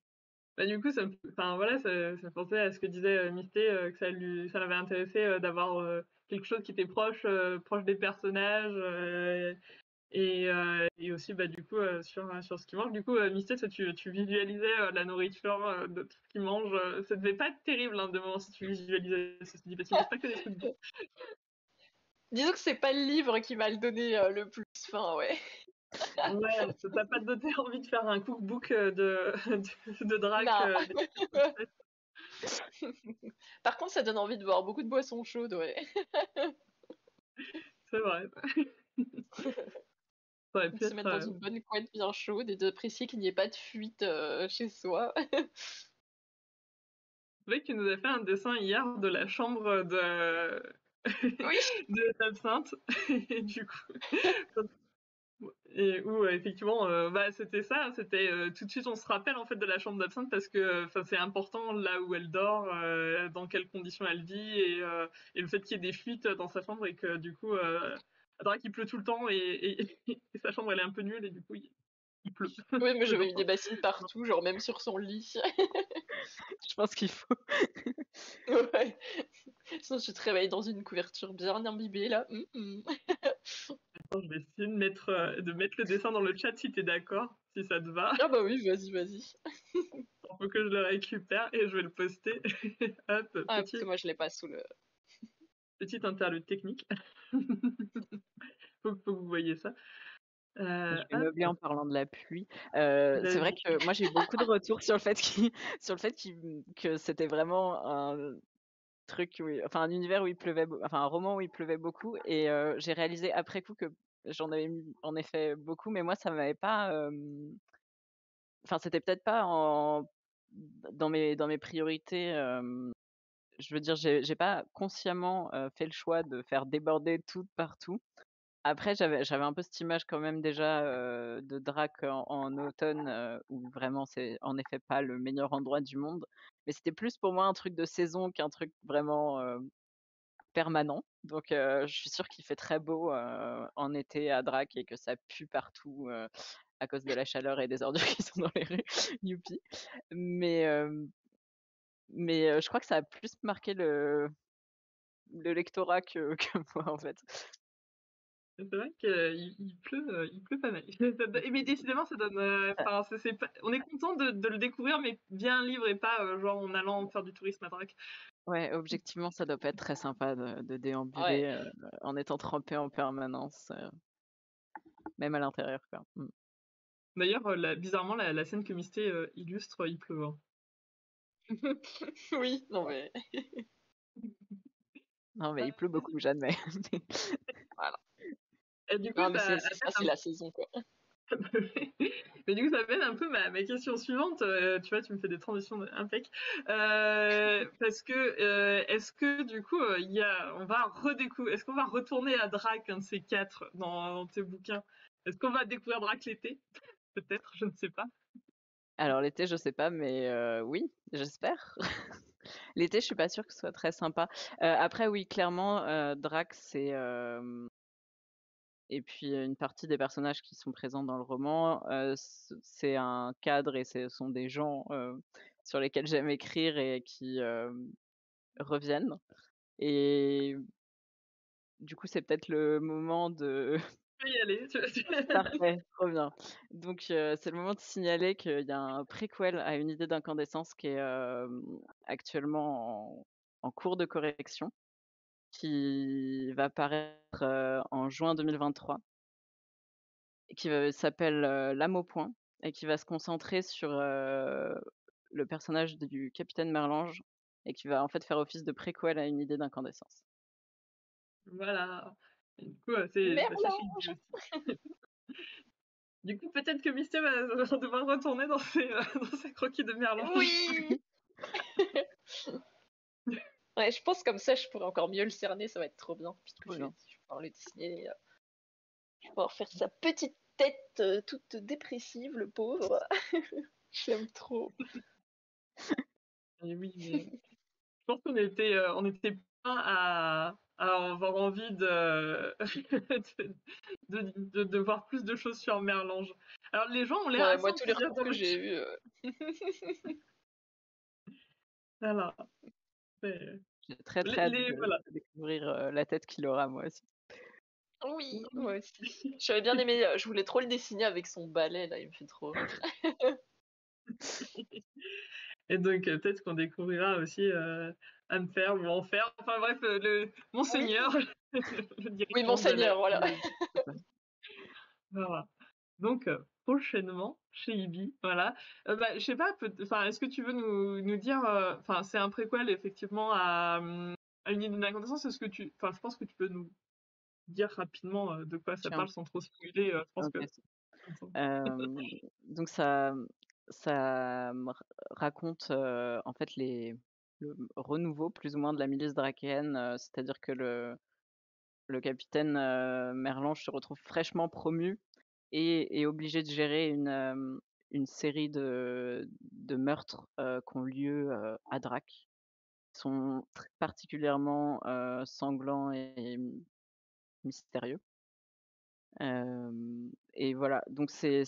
Bah, du coup, enfin, voilà, ça me pensait à ce que disait, Misté, que ça l'avait intéressé, d'avoir, quelque chose qui était proche des personnages, et aussi, bah, du coup, sur ce qu'ils mangent. Du coup, Misté, toi, tu visualisais, la nourriture, de tout ce qu'ils mangent, ça devait pas être terrible, hein, de moment si tu visualisais ceci dit, parce qu'ils mangent pas que des trucs bons. Disons que c'est pas le livre qui m'a le donné le plus faim, ouais. Ouais, ça t'a pas donné envie de faire un cookbook, de drac, Non. des recettes. Par contre, ça donne envie de boire beaucoup de boissons chaudes, ouais. C'est vrai. Ça aurait pu Se être, mettre dans une bonne couette bien chaude et d'apprécier qu'il n'y ait pas de fuite chez soi. c'est vrai que tu nous as fait un dessin hier de la chambre Oui. de l'absinthe et du coup et où effectivement, bah, c'était ça, hein, c'était, tout de suite on se rappelle en fait de la chambre d'absinthe parce que, enfin, c'est important là où elle dort, dans quelles conditions elle vit et le fait qu'il y ait des fuites dans sa chambre et que du coup, Drac il pleut tout le temps et sa chambre elle est un peu nulle et du coup il pleut Oui, mais tout le j'avais mis temps. des bassines partout, genre même sur son lit. Je pense qu'il faut Ouais. Sinon, tu te réveilles dans une couverture bien imbibée, là. Attends, je vais essayer de mettre le dessin dans le chat si t'es d'accord, si ça te va. Ah bah oui, vas-y, vas-y. Il faut que je le récupère et je vais le poster. Hop, Ah, parce que moi, je l'ai pas sous le... petit interlude technique. Faut que vous voyez ça. je vais Hop, meubler en parlant de la pluie. C'est vrai vas-y. que moi j'ai eu beaucoup de retours sur le fait que c'était vraiment enfin un univers où il pleuvait, enfin un roman où il pleuvait beaucoup, et j'ai réalisé après coup que j'en avais mis en effet beaucoup, mais moi ça m'avait pas, enfin c'était peut-être pas dans mes priorités. Je veux dire, j'ai pas consciemment fait le choix de faire déborder tout partout. Après, j'avais un peu cette image quand même déjà, de Drac en automne, où vraiment c'est en effet pas le meilleur endroit du monde. Mais c'était plus pour moi un truc de saison qu'un truc vraiment, permanent. Donc je suis sûre qu'il fait très beau, en été à Drac, et que ça pue partout, à cause de la chaleur et des ordures qui sont dans les rues. Youpi. Mais je crois que ça a plus marqué le lectorat que moi, en fait. C'est vrai qu'il pleut pas mal. Mais décidément, ça donne. Enfin, c'est pas- on est content de le découvrir, mais via un livre et pas genre en allant faire du tourisme à Drac. Ouais, objectivement, ça doit pas être très sympa de déambuler, Ouais. en étant trempé en permanence, même à l'intérieur, quoi. D'ailleurs, bizarrement, la scène que Misté illustre, il pleut, hein. Oui, non mais Non, mais il pleut beaucoup, j'admets. voilà. Et du coup, Non mais ça c'est ça, amène c'est la saison quoi. Mais du coup, ça amène un peu ma question suivante. Tu vois, tu me fais des transitions impec. Parce que est-ce que du coup, on va redécouvrir, est-ce qu'on va retourner à Drac, un de ces quatre, dans tes bouquins? Est-ce qu'on va découvrir Drac l'été? Peut-être, je ne sais pas. Alors l'été, je sais pas, mais oui, j'espère. L'été, je suis pas sûre que ce soit très sympa. Après oui, clairement, Drac, et puis une partie des personnages qui sont présents dans le roman, c'est un cadre, et ce sont des gens, sur lesquels j'aime écrire et qui, reviennent, et du coup, c'est peut-être le moment de Tu peux y aller. parfait, trop bien. Donc c'est le moment de signaler qu'il y a un préquel à Une idée d'incandescence qui est, actuellement en cours de correction, qui va paraître, en juin 2023, et s'appelle, L'âme au poing, et qui va se concentrer sur, le personnage du capitaine Merlange, et qui va en fait faire office de préquel à Une idée d'incandescence. Voilà. Et du coup, bah, ça chez Guy Merlange! aussi. Du coup, peut-être que Misty va devoir retourner dans dans ses croquis de Merlange. Oui! Ouais, je pense comme ça, je pourrais encore mieux le cerner, ça va être trop bien. Puis du coup, Trop bien. je vais pouvoir le dessiner, je vais pouvoir faire sa petite tête toute dépressive, le pauvre. J'aime trop. Et oui, mais je pense qu'on était plein à avoir envie de voir plus de choses sur Merlange. Alors, les gens ont l'air Ouais, assez moi, tous les enthousiastes retours dans que le j'ai chat. eus. Voilà. Mais, J'ai très, très hâte voilà. de découvrir, la tête qu'il aura, moi aussi. Oui, moi aussi. J'avais bien aimé, je voulais trop le dessiner avec son balai, là, il me fait trop rire. Et donc, peut-être qu'on découvrira aussi Anfer ou Enfer. Enfin, bref, le Oui, Monseigneur, le oui, directeur de la. monseigneur, voilà. Voilà. Donc, prochainement, chez Ibi, voilà. Bah, je sais pas, enfin, est-ce que tu veux nous dire, enfin, c'est un préquel, effectivement, à Une idée d'incandescence, enfin, je pense que tu peux nous dire rapidement de quoi ça Tiens, parle sans trop spoiler, je pense que. OK. Donc ça raconte, en fait le renouveau plus ou moins de la milice drakéenne, c'est-à-dire que le capitaine, Merlange se retrouve fraîchement promu, et est obligé de gérer une série de meurtres, qui ont lieu, à Drac, qui sont particulièrement, sanglants et mystérieux. Et voilà, donc c'est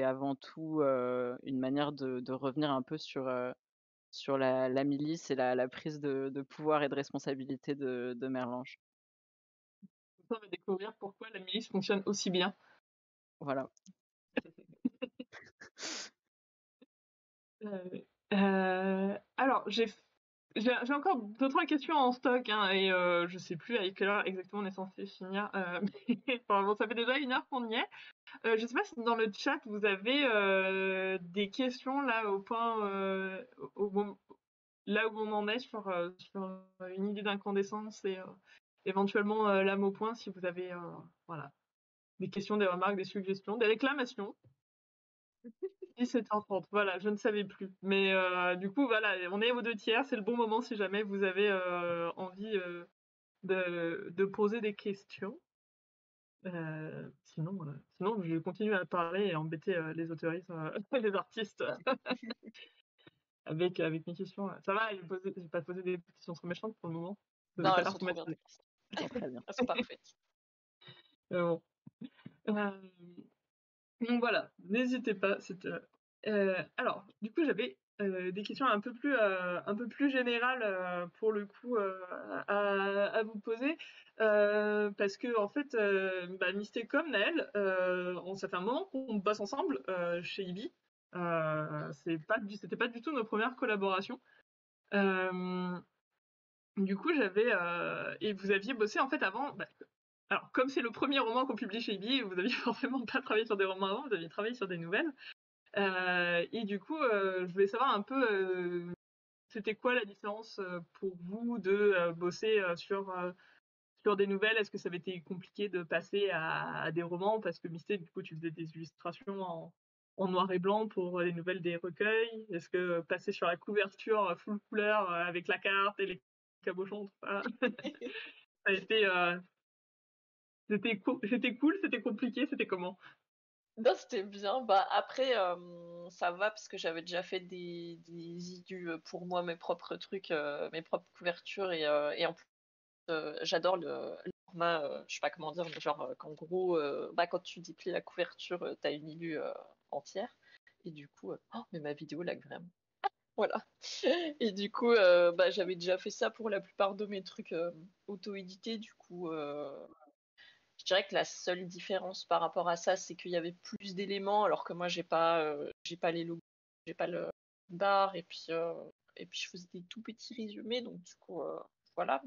avant tout, une manière de revenir un peu sur la milice et la prise de pouvoir et de responsabilité de Merlange. On va découvrir pourquoi la milice fonctionne aussi bien. Voilà. Alors, j'ai encore deux trois questions en stock, hein, et je sais plus à quelle heure exactement on est censé finir. Mais enfin, bon, ça fait déjà 1 heure qu'on y est. Je sais pas si dans le chat vous avez des questions là au point là où on en est sur une idée d'incandescence et éventuellement l'âme au point si vous avez voilà, des questions, des remarques, des suggestions, des réclamations. 17h30, voilà, je ne savais plus. Mais du coup, voilà, on est aux 2 tiers, c'est le bon moment si jamais vous avez envie de poser des questions. Sinon, je vais continuer à parler et embêter les autoristes, les artistes avec mes questions. Ça va, j'ai pas posé des questions trop méchantes pour le moment. Vous avez Non, pas elles l'air sont trop bien, tes traumatisé. questions. Elles sont très bien. Elles sont parfaites. Bon. Euh, donc voilà, n'hésitez pas. Alors, du coup, j'avais des questions un peu plus générales pour le coup à vous poser. Parce que, en fait, Mystécom, Naël, ça fait un moment qu'on bosse ensemble chez IBI. C'était pas du tout nos premières collaborations. Euh, du coup, et vous aviez bossé en fait avant. Alors, comme c'est le premier roman qu'on publie chez IBI, vous aviez forcément pas travaillé sur des romans avant, vous aviez travaillé sur des nouvelles. Et du coup, je voulais savoir un peu, c'était quoi la différence pour vous de bosser sur des nouvelles? Est-ce que ça avait été compliqué de passer à des romans? Parce que Misté, du coup, tu faisais des illustrations en noir et blanc pour les nouvelles des recueils. Est-ce que passer sur la couverture full couleur avec la carte et les cabochons, tout ça, ça a été, c'était cool, c'était compliqué, c'était comment? Non, c'était bien. Bah, après, ça va parce que j'avais déjà fait des idus pour moi, mes propres trucs, mes propres couvertures. Et en plus, j'adore le format, je sais pas comment dire, mais genre qu'en gros, quand tu déplies la couverture, t'as une illue entière. Et du coup, oh, mais ma vidéo lag vraiment. Voilà. Et du coup, j'avais déjà fait ça pour la plupart de mes trucs auto-édités. Du coup, je dirais que la seule différence par rapport à ça, c'est qu'il y avait plus d'éléments, alors que moi, j'ai pas les logos, j'ai pas le bar, et puis je faisais des tout petits résumés, donc du coup, voilà.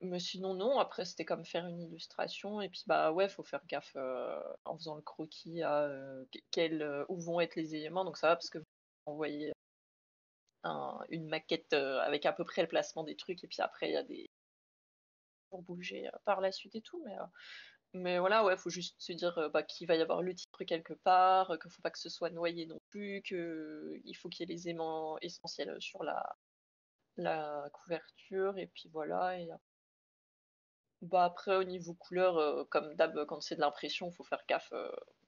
Mais sinon, non. Après, c'était comme faire une illustration, et puis bah ouais, faut faire gaffe en faisant le croquis à où vont être les éléments. Donc ça va parce que vous envoyez une maquette avec à peu près le placement des trucs, et puis après, il y a des pour bouger par la suite et tout, mais voilà, ouais, faut juste se dire qu'il va y avoir le titre quelque part, qu'il faut pas que ce soit noyé non plus, qu'il faut qu'il y ait les aimants essentiels sur la couverture, et puis voilà. Et après, au niveau couleur, comme d'hab, quand c'est de l'impression, faut faire gaffe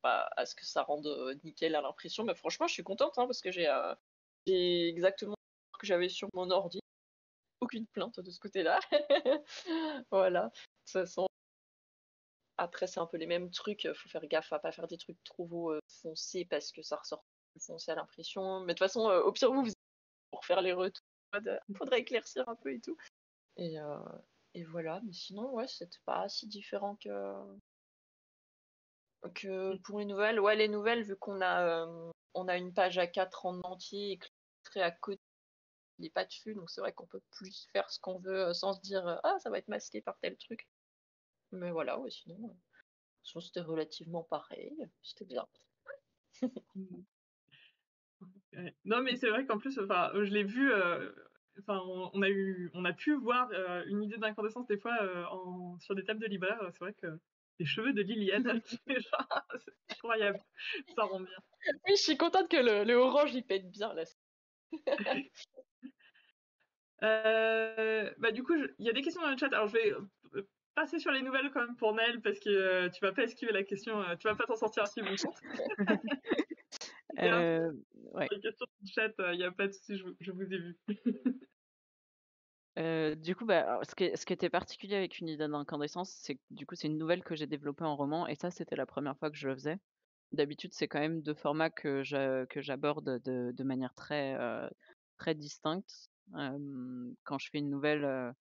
à ce que ça rende nickel à l'impression. Mais franchement, je suis contente hein, parce que j'ai exactement ce que j'avais sur mon ordi. Aucune plainte de ce côté-là. Voilà. De toute façon, après, c'est un peu les mêmes trucs. Faut faire gaffe à pas faire des trucs trop foncés parce que ça ressort plus foncé à l'impression. Mais de toute façon, au pire, vous pour faire les retours. Faudrait éclaircir un peu et tout. Et, euh, et voilà. Mais sinon, ouais, c'était pas si différent que pour les nouvelles. Ouais, les nouvelles, vu on a une page A4 en entier écrit à côté, il n'est pas dessus. Donc c'est vrai qu'on peut plus faire ce qu'on veut sans se dire ah, ça va être masqué par tel truc. Mais voilà, ouais, sinon c'était relativement pareil. C'était bien. Mmh. Ouais. Non, mais c'est vrai qu'en plus, enfin, je l'ai vu. Enfin, on a pu voir une idée d'incandescence des fois sur des tables de libraire. C'est vrai que les cheveux de Liliane, c'est incroyable. Ça rend bien. Oui, je suis contente que le orange il pète bien là. Du coup, il y a des questions dans le chat. Alors, je vais passer sur les nouvelles quand même pour Naël parce que tu vas pas esquiver la question. Tu vas pas t'en sortir si longtemps. Et Ouais. les questions du chat, il n'y a pas de souci, je vous ai vu. Du coup, alors ce qui était particulier avec Unidad d'incandescence, c'est que du coup, c'est une nouvelle que j'ai développée en roman et ça, c'était la première fois que je le faisais. D'habitude, c'est quand même 2 formats que j'aborde de manière très distincte. Quand je fais une nouvelle,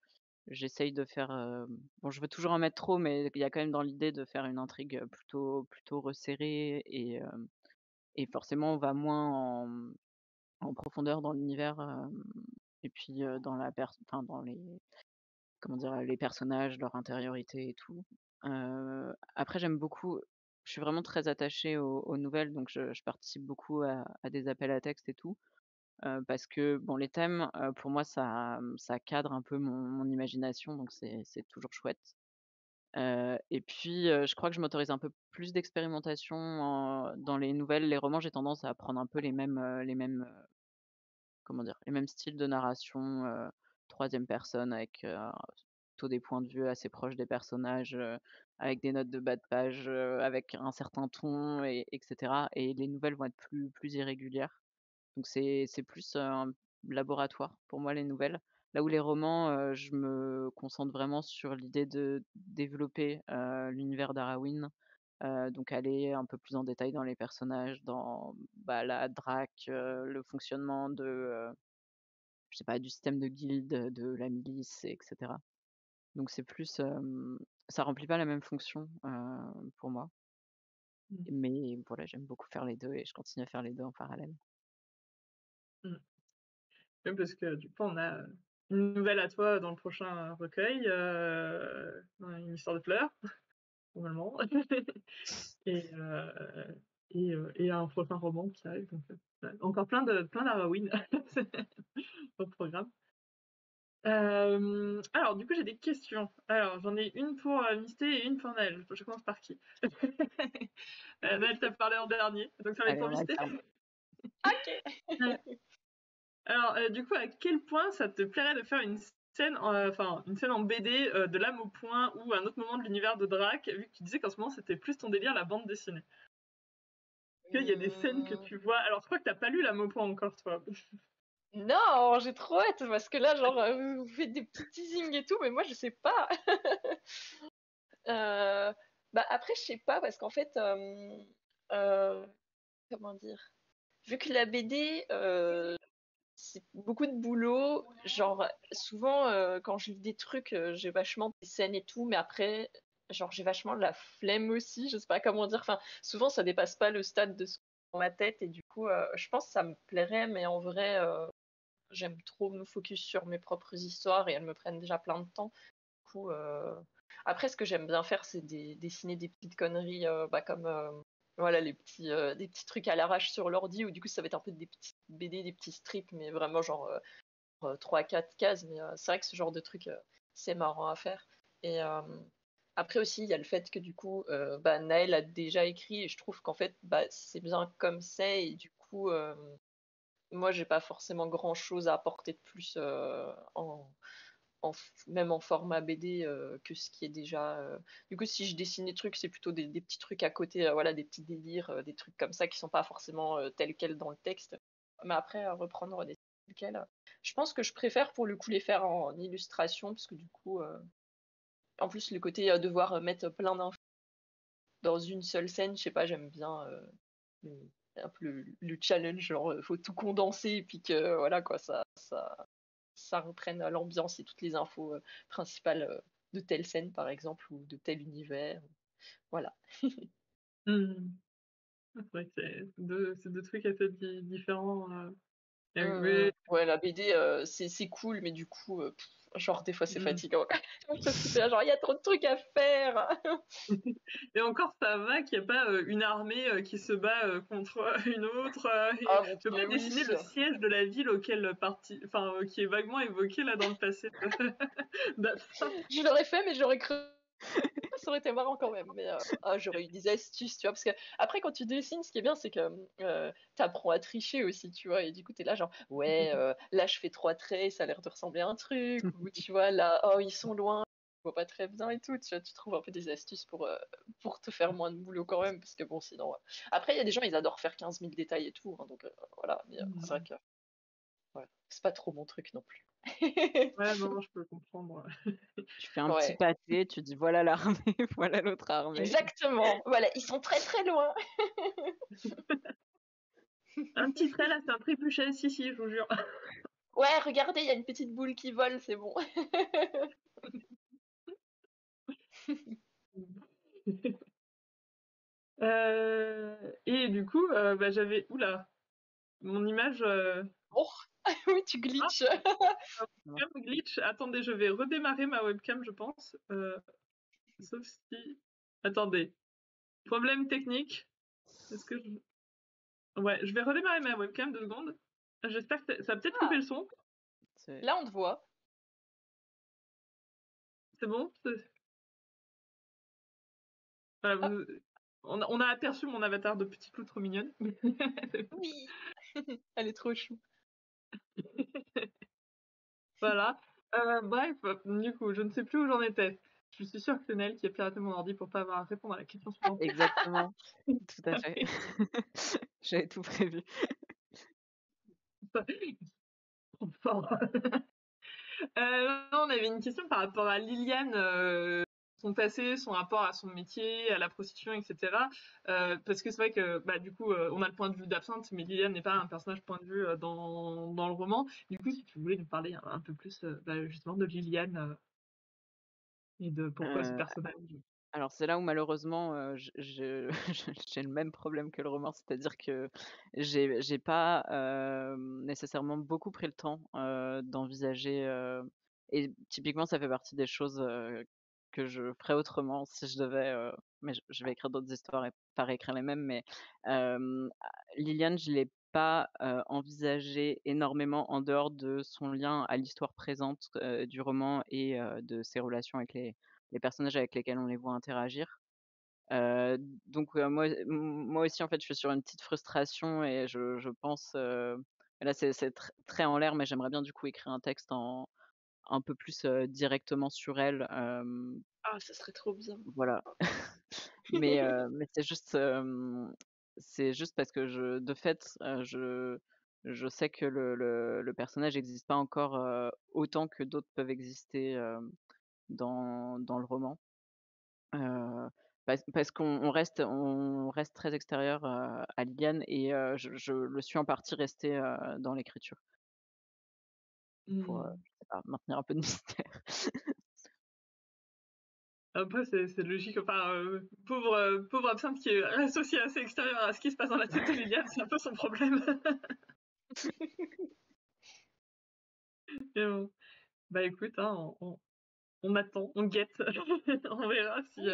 j'essaye de faire, bon, je veux toujours en mettre trop, mais il y a quand même dans l'idée de faire une intrigue, plutôt resserrée et forcément on va moins en profondeur dans l'univers, et puis, dans la enfin dans les comment dire? Les personnages, leur intériorité et tout. Après j'aime beaucoup je suis vraiment très attachée aux nouvelles, donc je participe beaucoup à des appels à textes et tout. parce que bon, les thèmes, pour moi, ça cadre un peu mon imagination, donc c'est toujours chouette. Et puis, je crois que je m'autorise un peu plus d'expérimentation dans les nouvelles. Les romans, j'ai tendance à prendre un peu les mêmes, comment dire? Les mêmes styles de narration, 3e personne avec, plutôt des points de vue assez proches des personnages, avec des notes de bas de page, avec un certain ton et et les nouvelles vont être plus irrégulières. Donc c'est plus, un laboratoire pour moi les nouvelles. Là où les romans, je me concentre vraiment sur l'idée de développer, l'univers d'Arrowin, donc aller un peu plus en détail dans les personnages, dans, bah, la Drac, le fonctionnement de, je sais pas, du système de guilde, de la milice et cetera. Donc c'est plus, ça remplit pas la même fonction, pour moi. Mmh. Mais voilà, j'aime beaucoup faire les 2 et je continue à faire les 2 en parallèle. Mmh. Oui, parce que du coup, on a une nouvelle à toi dans le prochain recueil, une histoire de fleurs, normalement, et, et un prochain roman qui arrive. Donc, ouais, encore plein d'Halloween au programme. Alors, du coup, j'ai des questions. Alors, j'en ai une pour Misté et une pour Naël. Je commence par qui? Naël t'a parlé en dernier, donc ça va être Allez, pour on Misté. alterne. Ok. Alors, du coup, à quel point ça te plairait de faire une scène, enfin, une scène en BD de l'âme au point ou un autre moment de l'univers de Drac, vu que tu disais qu'en ce moment c'était plus ton délire la bande dessinée. Qu'il y a des scènes que Mmh, tu vois. Alors, je crois que t'as pas lu l'âme au point encore, toi. non, j'ai trop hâte parce que là, genre, vous faites des petits teasings et tout, mais moi, je sais pas. Euh, Bah après, je sais pas parce qu'en fait, euh, comment dire, vu que la BD, c'est beaucoup de boulot. Genre, souvent, quand je lis des trucs, j'ai vachement des scènes et tout, mais après, genre, j'ai vachement de la flemme aussi. Je sais pas comment dire. Enfin, souvent, ça dépasse pas le stade de ce qu'on a dans ma tête, et du coup, je pense que ça me plairait, mais en vrai, j'aime trop me focus sur mes propres histoires et elles me prennent déjà plein de temps. Du coup, après, ce que j'aime bien faire, c'est dessiner des petites conneries, bah, comme voilà, des petits trucs à l'arrache sur l'ordi, ou du coup, ça va être un peu des petits BD, des petits strips, mais vraiment genre 3-4 cases. Mais c'est vrai que ce genre de truc, c'est marrant à faire. Et après aussi, il y a le fait que du coup, bah, Naël a déjà écrit, et je trouve qu'en fait, bah, c'est bien comme c'est, et du coup, moi, j'ai pas forcément grand-chose à apporter de plus même en format BD que ce qui est déjà. Du coup, si je dessine des trucs, c'est plutôt des petits trucs à côté, voilà, des petits délires, des trucs comme ça qui sont pas forcément tels quels dans le texte. Mais après, reprendre des tels quels, je pense que je préfère pour le coup les faire en illustration, parce que du coup, en plus, le côté devoir mettre plein d'infos dans une seule scène, je sais pas, j'aime bien un peu le challenge, genre, faut tout condenser, et puis que voilà quoi, ça reprenne l'ambiance et toutes les infos principales de telle scène, par exemple, ou de tel univers. Voilà. Hmm. C'est vrai que c'est deux trucs assez différents. Et oui, Mm. Ouais, la BD, c'est cool, mais du coup, genre, des fois, c'est hmm. fatigant. Parce que t'es là, genre, il y a trop de trucs à faire. Et encore, ça va qu'il n'y a pas une armée qui se bat contre une autre. Et Ah, tu peux mais pas oui. dessiner le siège de la ville auquel enfin, qui est vaguement évoqué là dans le passé. d'Afsa. Je l'aurais fait, mais j'aurais cru. Ça aurait été marrant quand même, mais j'aurais eu des astuces, tu vois, parce que après quand tu dessines, ce qui est bien, c'est que t'apprends à tricher aussi, tu vois, et du coup t'es là genre, ouais, là je fais 3 traits, ça a l'air de ressembler à un truc, ou tu vois, là, oh ils sont loin, je vois pas très bien et tout, tu vois, tu trouves un peu des astuces pour te faire moins de boulot quand même, parce que bon, sinon, après il y a des gens, ils adorent faire 15 000 détails et tout, hein, donc voilà, mais c'est vrai que ouais, c'est pas trop mon truc non plus. Ouais, non, je peux comprendre. Tu fais un petit Ouais, pâté, tu dis: «Voilà l'armée, voilà l'autre armée». exactement, voilà, ils sont très très loin. Un petit trait là, c'est un trébuchet, si, si, je vous jure. Ouais, regardez, il y a une petite boule qui vole, c'est bon. Et du coup, bah, j'avais. Oula, mon image. Oh, oui, tu Ah, glitches. ma webcam glitch. Attendez, je vais redémarrer ma webcam, je pense. Sauf si. Attendez. Problème technique. Est-ce que je. Ouais, je vais redémarrer ma webcam 2 secondes. J'espère que ça a peut-être coupé Ah, le son. C'est là on te voit. C'est bon? Voilà, Ah, on a aperçu mon avatar de petite loutre trop mignonne. oui, elle est trop chou. Voilà. Bref, du coup, je ne sais plus où j'en étais. Je suis sûre que c'est Nel qui a piraté mon ordi pour pas avoir à répondre à la question suivante. exactement, tout à fait. J'avais tout prévu. Trop fort. Non, on avait une question par rapport à Liliane, son passé, son rapport à son métier, à la prostitution, etc. Parce que c'est vrai que bah, du coup, on a le point de vue d'Absinthe, mais Liliane n'est pas un personnage point de vue dans le roman. Du coup, si tu voulais nous parler un peu plus bah, justement de Liliane et de pourquoi ce Heu personnage. Alors c'est là où malheureusement, je j'ai le même problème que le roman, c'est-à-dire que j'ai pas, nécessairement beaucoup pris le temps, d'envisager, et typiquement ça fait partie des choses, que je ferais autrement si je devais, mais je vais écrire d'autres histoires et pas réécrire les mêmes, mais Liliane, je l'ai pas, envisagée énormément en dehors de son lien à l'histoire présente, du roman et de ses relations avec les personnages avec lesquels on les voit interagir. Heu, donc moi aussi, en fait, je suis sur une petite frustration et je pense, là, c'est très en l'air, mais j'aimerais bien, du coup, écrire un texte en un peu plus, directement sur elle, Ah, ça serait trop bien. voilà. Mais c'est juste parce que de fait, je sais que le personnage n'existe pas encore, autant que d'autres peuvent exister, dans le roman. Heu, parce qu'on reste très extérieur, à Liliane et je le suis en partie resté, dans l'écriture pour, Hmm. je sais pas, maintenir un peu de mystère. Après, c'est logique. Enfin, pauvre Absinthe qui est associé assez extérieur à ce qui se passe dans la tête de Liliane, c'est un peu son problème. Mais bon. Bah écoute, hein, on attend, on guette, on verra si. Oui.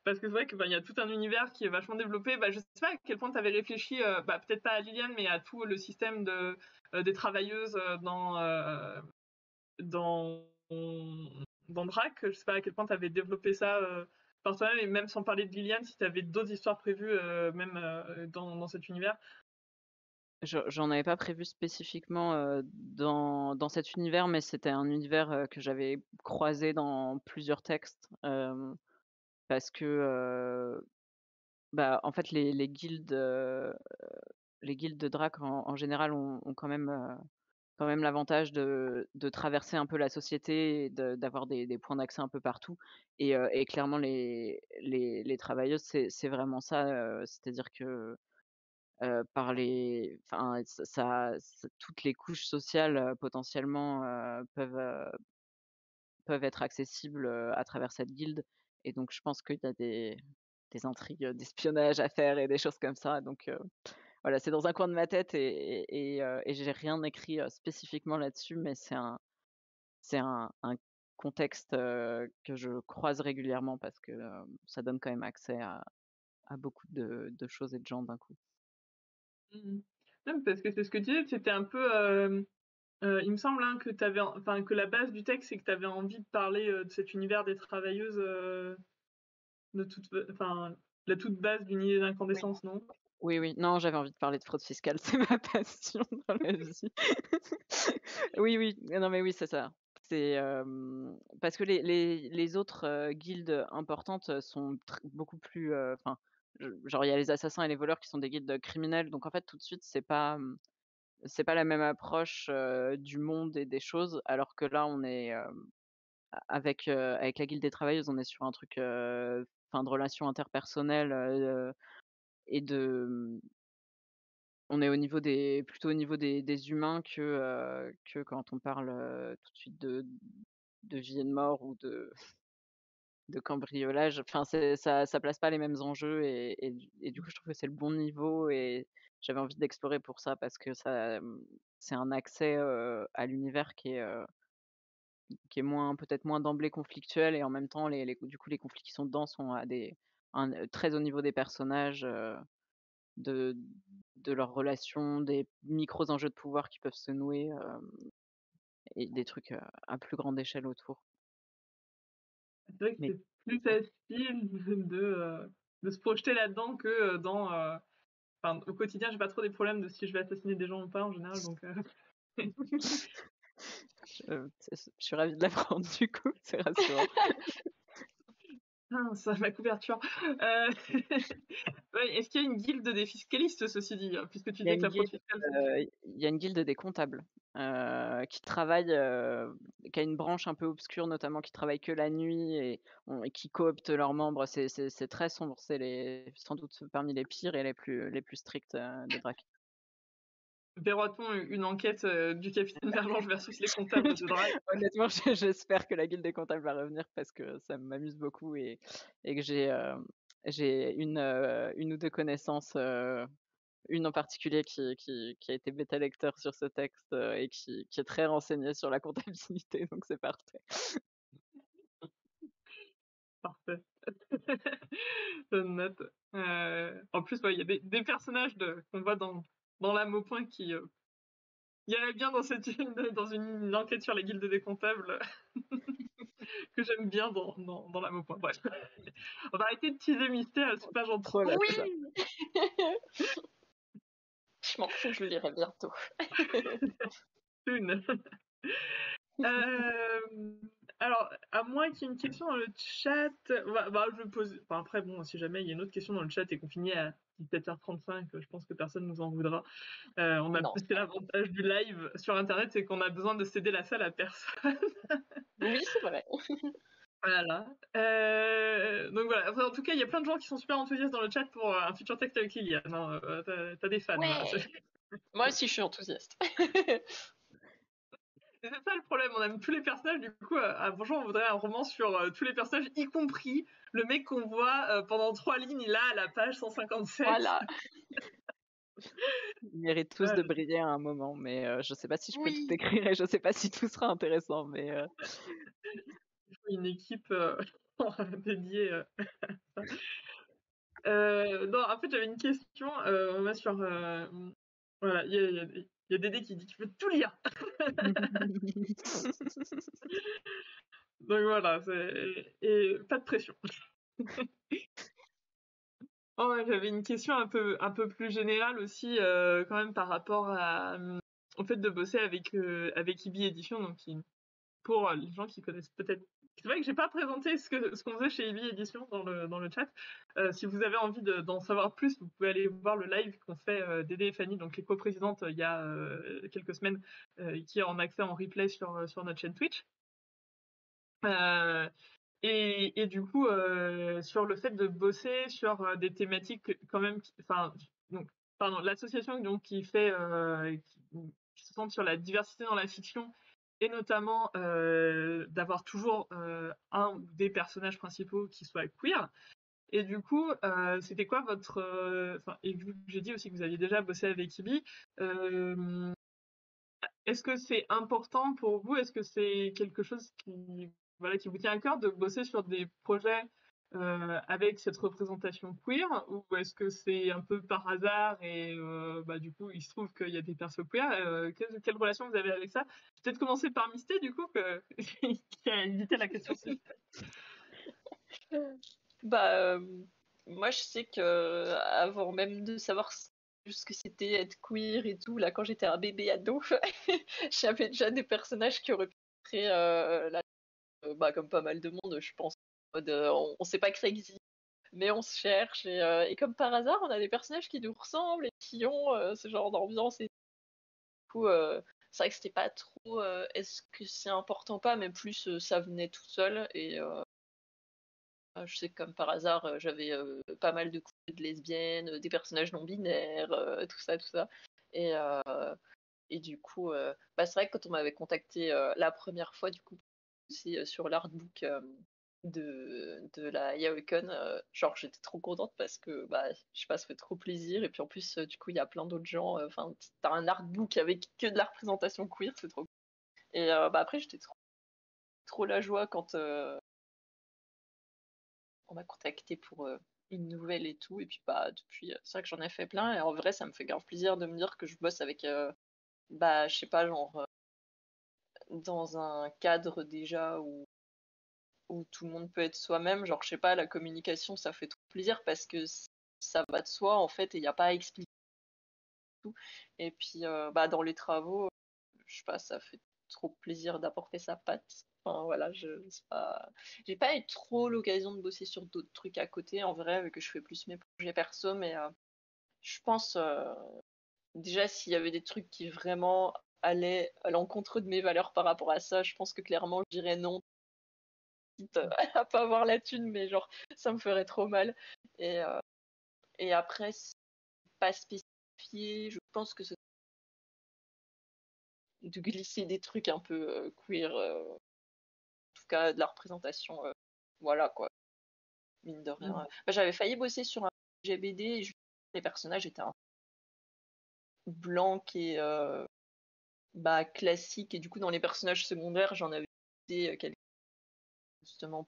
Parce que c'est vrai qu'il y a tout un univers qui est vachement développé. Bah, je sais pas à quel point tu avais réfléchi, bah, peut-être pas à Liliane, mais à tout le système des travailleuses dans, dans Drac. Je sais pas à quel point tu avais développé ça par toi-même, et même sans parler de Liliane, si tu avais d'autres histoires prévues, même dans cet univers. J'en avais pas prévu spécifiquement, dans cet univers, mais c'était un univers, que j'avais croisé dans plusieurs textes, parce que, bah, en fait, les guildes de Drac en général ont quand même l'avantage de traverser un peu la société et d'avoir des points d'accès un peu partout et clairement les travailleuses, c'est vraiment ça, c'est-à-dire que, par les enfin, ça toutes les couches sociales, potentiellement, peuvent être accessibles, à travers cette guilde et donc je pense qu'il y a des intrigues, d'espionnage à faire et des choses comme ça donc voilà, c'est dans un coin de ma tête et j'ai rien écrit, spécifiquement là-dessus mais c'est un contexte, que je croise régulièrement parce que, ça donne quand même accès à beaucoup de choses et de gens d'un coup. Mhm. Non, parce que c'est ce que tu disais, c'était un peu. Il me semble hein, que enfin que la base du texte, c'est que tu avais envie de parler de cet univers des travailleuses enfin la toute base d'une idée Oui. d'incandescence, non? Oui, oui, non, j'avais envie de parler de fraude fiscale, c'est ma passion dans la vie. Oui, oui, non, mais oui, c'est ça. C'est, parce que les autres, guildes importantes, sont beaucoup plus, enfin, genre, il y a les assassins et les voleurs qui sont des guildes criminels, donc en fait, tout de suite, c'est pas la même approche, du monde et des choses, alors que là, on est, avec la guilde des travailleuses, on est sur un truc, enfin, de relations interpersonnelles, et on est plutôt au niveau des humains que quand on parle, tout de suite de vie et de mort ou de cambriolage. Enfin, ça place pas les mêmes enjeux et du coup, je trouve que c'est le bon niveau et j'avais envie d'explorer pour ça parce que c'est un accès, à l'univers qui est moins peut-être moins d'emblée conflictuel et en même temps du coup, les conflits qui sont dedans sont à très au niveau des personnages, de, de leurs relations, des micros enjeux de pouvoir qui peuvent se nouer et des trucs à plus grande échelle autour. C'est vrai que Mais c'est plus facile de se projeter là-dedans que dans. Enfin, au quotidien, j'ai pas trop des problèmes de si je vais assassiner des gens ou pas en général, donc. je suis ravie de l'apprendre du coup, c'est rassurant. Ça, ma couverture. Ouais, est-ce qu'il y a une guilde des fiscalistes, ceci dit, puisque tu Il y a disais que une la fraude guilde, fiscale. il y a une guilde des comptables, qui travaille, qui a une branche un peu obscure notamment, qui travaille que la nuit et qui coopte leurs membres. C'est très sombre, c'est sans doute parmi les pires et les plus stricts, des DRAC. Verra-t-on une enquête du capitaine Verlange versus les comptables de Drac? Honnêtement, j'espère que la guilde des comptables va revenir parce que ça m'amuse beaucoup et que j'ai une ou 2 connaissances, une en particulier qui a été bêta lecteur sur ce texte, et qui est très renseignée sur la comptabilité, donc c'est parfait. Parfait. Je note. En plus, ouais, il y a des personnages qu'on voit dans l'âme au point qui iraient bien dans une enquête sur les guildes des comptables que j'aime bien dans l'âme au point. Bref. On va arrêter de teaser Mystère, c'est pas gentil. Trop là, Oui, ça. je m'en fous, je le lirai bientôt. Une. Alors, à moins qu'il y ait une question dans le chat, je pose. Enfin, après, bon, si jamais il y a une autre question dans le chat et qu'on finit à 17h35, je pense que personne nous en voudra. Non, C'est l'avantage du live sur Internet, c'est qu'on a besoin de céder la salle à personne. oui, c'est vrai. Voilà. Donc voilà. Enfin, en tout cas, il y a plein de gens qui sont super enthousiastes dans le chat pour un futur texte avec Liliane. Hein. T'as des fans là. Ouais. Moi aussi, je suis enthousiaste. C'est ça le problème, on aime tous les personnages, du coup, franchement, on voudrait un roman sur tous les personnages, y compris le mec qu'on voit pendant 3 lignes, là, à la page 157. Voilà. Ils méritent tous de briller à un moment, mais je sais pas si je peux tout Oui. écrire et je sais pas si tout sera intéressant, mais Il faut une équipe dédiée à ça. Non, en fait, j'avais une question sur... voilà, il y a Dédé qui dit qu'il veut tout lire. Donc voilà, et pas de pression. Oh, ouais, j'avais une question un peu plus générale aussi, quand même par rapport au fait de bosser avec IBI Édition, donc pour les gens qui connaissent peut-être. C'est vrai que j'ai pas présenté ce qu'on faisait chez IBI Édition dans le chat. Si vous avez envie d'en savoir plus, vous pouvez aller voir le live qu'on fait Dédé et Fanny, donc les coprésidentes, il y a quelques semaines, qui est en accès en replay sur notre chaîne Twitch. Et du coup, sur le fait de bosser sur des thématiques quand même, enfin, donc, pardon, l'association donc qui fait, qui se centre sur la diversité dans la fiction et notamment d'avoir toujours un ou des personnages principaux qui soient queer. Et du coup, c'était quoi votre, enfin, et vu que j'ai dit aussi que vous aviez déjà bossé avec Ibi, est-ce que c'est important pour vous? Est-ce que c'est quelque chose qui vous tient à cœur de bosser sur des projets avec cette représentation queer? Ou est-ce que c'est un peu par hasard et du coup, il se trouve qu'il y a des persos queer? Quelle relation vous avez avec ça? Je vais peut-être commencer par Misté, du coup, qui a évité la question suivante. Bah, moi, je sais que avant même de savoir ce que c'était être queer et tout, là, quand j'étais un bébé ado, j'avais déjà des personnages qui auraient pu créer comme pas mal de monde, je pense. En mode, on sait pas que ça existe, mais on se cherche. Et comme par hasard, on a des personnages qui nous ressemblent et qui ont ce genre d'ambiance. Et du coup, c'est vrai que c'était pas trop est-ce que c'est important ou pas, mais plus ça venait tout seul. Et je sais que comme par hasard, j'avais pas mal de couples de lesbiennes, des personnages non binaires, tout ça, tout ça. Et, euh, et du coup, c'est vrai que quand on m'avait contacté la première fois, du coup, aussi sur l'artbook de la Yaoicon, genre j'étais trop contente parce que, je sais pas, ça fait trop plaisir. Et puis en plus, du coup, il y a plein d'autres gens. Enfin, t'as un artbook avec que de la représentation queer, c'est trop cool. Et après, j'étais trop la joie quand on m'a contacté pour une nouvelle et tout. Et puis bah depuis, c'est vrai que j'en ai fait plein. Et en vrai, ça me fait grave plaisir de me dire que je bosse avec, bah je sais pas, genre dans un cadre déjà où tout le monde peut être soi-même. Genre, je sais pas, la communication, ça fait trop plaisir parce que ça va de soi en fait et il n'y a pas à expliquer tout. Et puis bah dans les travaux, je sais pas, ça fait trop plaisir d'apporter sa patte. Enfin voilà, sais pas, j'ai pas eu trop l'occasion de bosser sur d'autres trucs à côté en vrai, vu que je fais plus mes projets perso, mais je pense déjà s'il y avait des trucs qui vraiment allaient à l'encontre de mes valeurs par rapport à ça, je pense que clairement je dirais non, quitte à pas avoir la thune, mais genre ça me ferait trop mal. Et, euh, et après, c'est pas spécifié, je pense que c'est de glisser des trucs un peu queer, en tout cas de la représentation, voilà quoi, mine de rien. Bah, j'avais failli bosser sur un GBD et les personnages étaient un blanc et bah, classique, et du coup dans les personnages secondaires j'en avais été quelques justement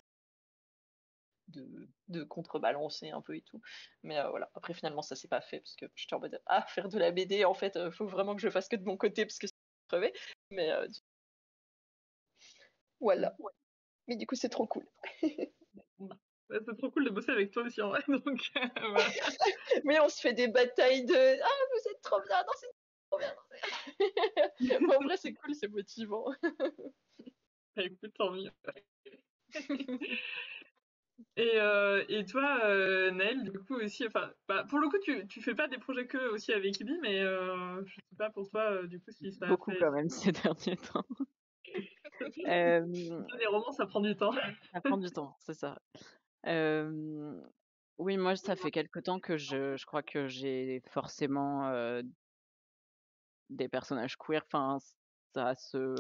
de contrebalancer un peu et tout. Mais voilà, après finalement ça s'est pas fait parce que j'étais en mode ah, faire de la BD en fait, faut vraiment que je fasse que de mon côté parce que c'est crevé. Mais voilà. Mais du coup c'est trop cool. Ouais, c'est trop cool de bosser avec toi aussi en vrai, donc voilà. Mais on se fait des batailles de ah, vous êtes trop bien, non, c'est trop bien. Mais en vrai c'est cool, c'est motivant. Bah, écoute, tant mieux. Et toi, Naël, du coup aussi, enfin, bah, pour le coup, tu fais pas des projets que aussi avec Ibi, mais je sais pas pour toi, du coup, si ça a Beaucoup fait. quand même ces derniers temps. Euh, Les romans, ça prend du temps. Ça prend du temps, c'est ça. Oui, moi, ça fait quelque temps que je crois que j'ai forcément, des personnages queer. Enfin, ça se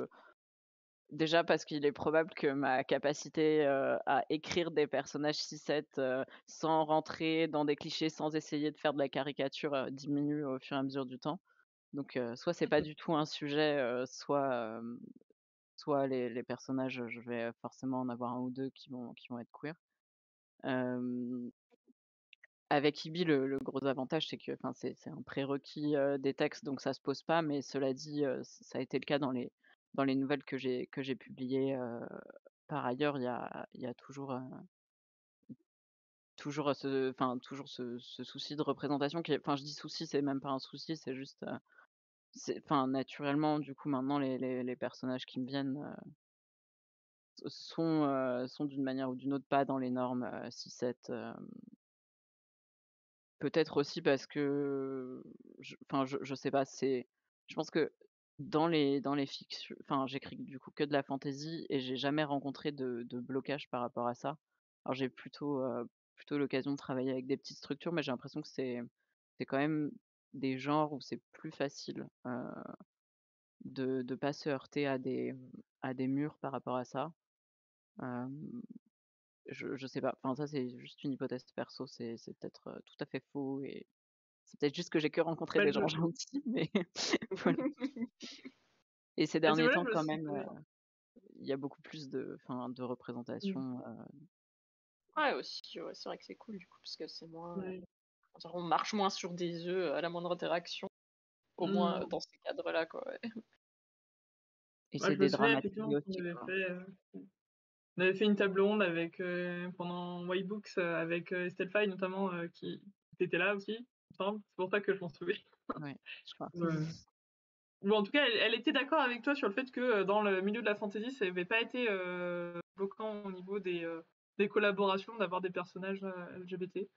déjà parce qu'il est probable que ma capacité, à écrire des personnages cis-het, sans rentrer dans des clichés, sans essayer de faire de la caricature, diminue au fur et à mesure du temps. Donc, soit c'est pas du tout un sujet, soit les personnages, je vais forcément en avoir un ou 2 qui vont être queer. Hem Avec Ibi, le gros avantage, c'est que enfin, c'est un prérequis, des textes, donc ça se pose pas, mais cela dit, ça a été le cas dans les nouvelles que j'ai publiées, par ailleurs. Il y a toujours ce souci de représentation qui est enfin, je dis souci, c'est même pas un souci, c'est juste, enfin, naturellement, du coup, maintenant les personnages qui me viennent, sont d'une manière ou d'une autre pas dans les normes, cis-het. Peut-être aussi parce que je sais pas, je pense que dans les fictions enfin, j'écris du coup que de la fantasy et j'ai jamais rencontré de blocage par rapport à ça. Alors j'ai plutôt l'occasion de travailler avec des petites structures, mais j'ai l'impression que c'est quand même des genres où c'est plus facile, de pas se heurter à des murs par rapport à ça. Hem, je sais pas, enfin ça c'est juste une hypothèse perso, c'est peut-être, tout à fait faux et c'est peut-être juste que j'ai que rencontré Bah, des gens gentils, mais voilà. Et ces à ce derniers moment-là, temps je me quand suis même, posé. il y a beaucoup plus de Mm. représentation, Ouais aussi, ouais, c'est vrai que c'est cool du coup parce que c'est moins, Ouais. on marche moins sur des œufs à la moindre interaction, au moins Mm. dans ces cadres-là quoi. Ouais. et Moi, c'est je me souviens dédramatisé effectivement qu'on aussi, avait quoi. fait. On avait fait une table ronde avec pendant White Books avec Estelle Faye notamment qui était là aussi, il me semble. C'est pour ça que je m'en souviens. Ouais, je crois. Ouais. Ou en tout cas, elle était d'accord avec toi sur le fait que dans le milieu de la fantasy, ça n'avait pas été bloquant au niveau des collaborations d'avoir des personnages LGBT.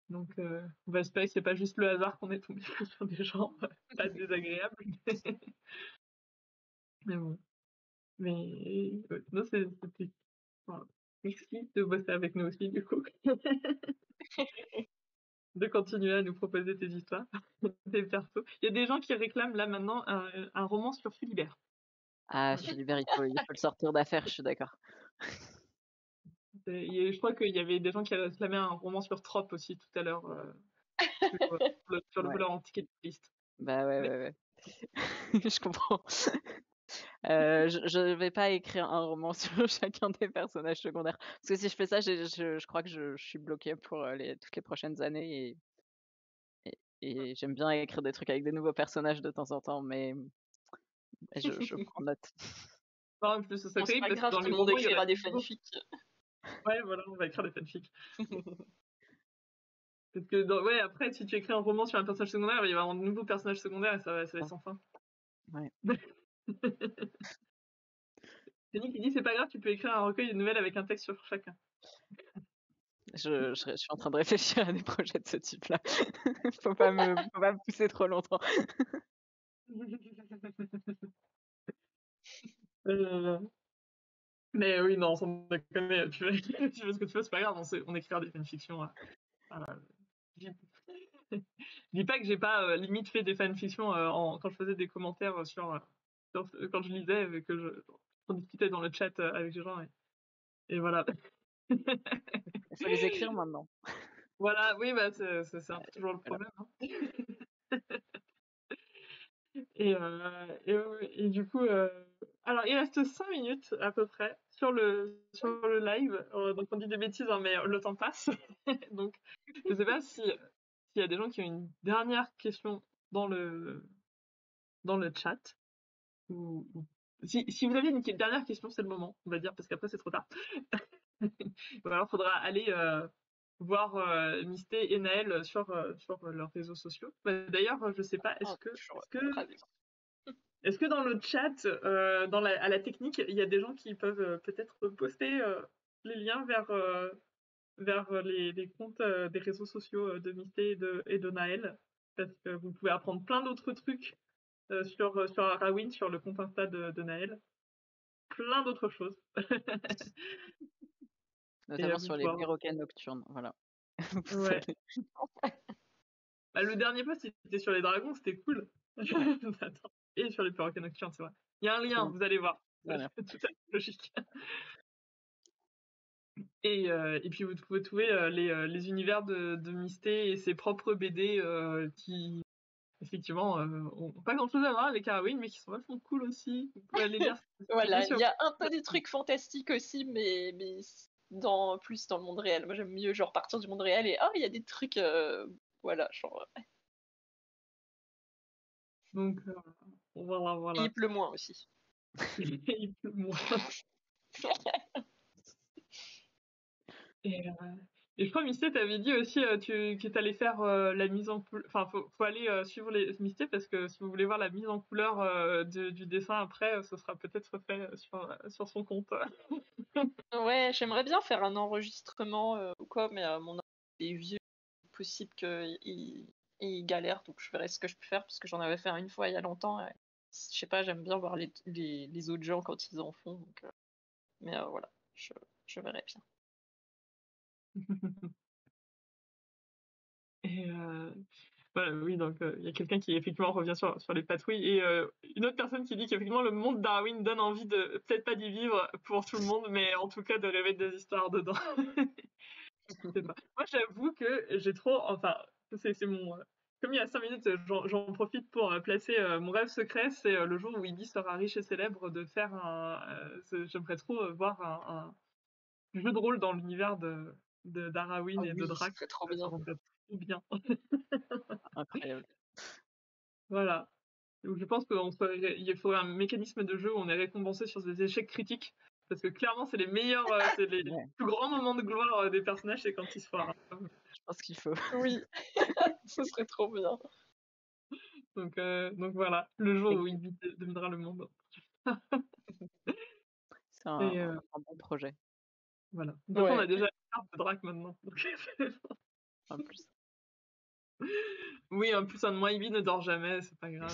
Donc, on va espérer que c'est pas juste le hasard qu'on est tombé sur des gens pas désagréables. Mais bon. Mais non, c'était. Voilà. Merci de bosser avec nous aussi, du coup. De continuer à nous proposer tes histoires, tes persos. Il y a des gens qui réclament là maintenant un roman sur Philibert. Ah, Voilà. Philibert, il faut le sortir d'affaire, je suis d'accord. Je crois qu'il y avait des gens qui réclamaient un roman sur Trop aussi tout à l'heure, sur le Ouais, voleur antiqué de liste. bah, ouais, Mais ouais, ouais. Je comprends. Je vais pas écrire un roman sur chacun des personnages secondaires. Parce que si je fais ça, je crois que je suis bloquée pour, toutes les prochaines années et j'aime bien écrire des trucs avec des nouveaux personnages de temps en temps, mais je prends note. Non, en plus, ce serait Bon, c'est terrible pas parce que grave, dans tout les le monde romans, il y aurait écrira des toujours. fanfics. Ouais, voilà, on va écrire des fanfics. Parce que, ouais, après, si tu écris un roman sur un personnage secondaire, il va y avoir un nouveau personnage secondaire et ça va être sans fin. Ouais. Denis qui dit c'est pas grave, tu peux écrire un recueil de nouvelles avec un texte sur chacun. Je suis en train de réfléchir à des projets de ce type-là. Faut pas me pousser trop longtemps. Euh, Mais oui, non, sans déconner, tu fais, tu fais ce que tu veux, c'est pas grave, on écrira des fanfictions. Je je dis pas que j'ai pas limite fait des fanfictions quand je faisais des commentaires quand je lisais, on discutait dans le chat avec les gens et voilà. Il faut les écrire maintenant. Voilà, oui, bah c'est un peu toujours le Voilà. problème. Hein. Et du coup, alors il reste 5 minutes à peu près sur le live. Donc on dit des bêtises, hein, mais le temps passe. Donc je sais pas s'il y a des gens qui ont une dernière question dans le chat. Si vous avez une dernière question, c'est le moment, on va dire, parce qu'après c'est trop tard. Ou alors faudra aller voir Misté et Naël sur leurs réseaux sociaux. Bah, d'ailleurs, je sais pas, Oh, toujours ravi. est-ce que dans le chat, à la technique, il y a des gens qui peuvent peut-être poster les liens vers les comptes des réseaux sociaux de Misté et de Naël? Parce que vous pouvez apprendre plein d'autres trucs sur Arawin, sur le compte Insta de Naël. Plein d'autres choses. Et Notamment vous sur les pouvoir. perroquets nocturnes, voilà. Vous Ouais. allez Bah, le dernier post, c'était sur les dragons, c'était cool. Attends. Et sur les perroquets nocturnes, c'est vrai. Il y a un trop lien, bien. vous allez voir. Voilà. Tout à fait logique. Et puis vous pouvez trouver les univers de Misté et ses propres BD qui, effectivement, ont pas grand-chose à voir avec Harrowing, mais qui sont vachement cool aussi. Vous pouvez aller lire. Voilà, il y a un peu des trucs fantastiques aussi, mais plus dans le monde réel. Moi, j'aime mieux genre partir du monde réel et il y a des trucs, voilà, genre. Donc, voilà, Et voilà. il pleut moins aussi. Il pleut moins. Et, et je crois, Misté, t'avais dit aussi que t'allais faire la mise en couleur. Enfin, faut aller suivre les Misté parce que si vous voulez voir la mise en couleur du dessin après, ce sera peut-être fait sur son compte. Ouais, j'aimerais bien faire un enregistrement ou quoi, mais mon ordi est vieux, possible qu'il galère, donc je verrai ce que je peux faire parce que j'en avais fait un une fois il y a longtemps. Et, je sais pas, j'aime bien voir les autres gens quand ils en font, donc, mais voilà, je verrai bien. Et voilà, oui, donc il y a quelqu'un qui effectivement revient sur les patrouilles et une autre personne qui dit qu'effectivement le monde Darwin donne envie de peut-être pas d'y vivre pour tout le monde, mais en tout cas de rêver des histoires dedans. Je sais pas. Moi, j'avoue que j'ai trop, enfin, c'est mon, comme il y a 5 minutes, j'en profite pour placer mon rêve secret, c'est le jour où Ibis sera riche et célèbre, de faire j'aimerais trop voir un jeu de rôle dans l'univers d'Arrawin Ah et de oui, ce Drac. serait trop Ça bien. rendrait trop bien. Incroyable. Voilà. Donc, je pense il faudrait un mécanisme de jeu où on est récompensé sur des échecs critiques. Parce que clairement, c'est les meilleurs, c'est les Ouais, plus grands moments de gloire des personnages, c'est quand ils se foirent. je pense qu'il faut. Oui, ce serait trop bien. Donc voilà, le jour où Ibis deviendra le monde. C'est Et un bon projet, voilà. De toute façon, on a Ouais. déjà la carte de Drac maintenant. en plus. Oui, en plus, un de moi, Ibis ne dort jamais, c'est pas grave.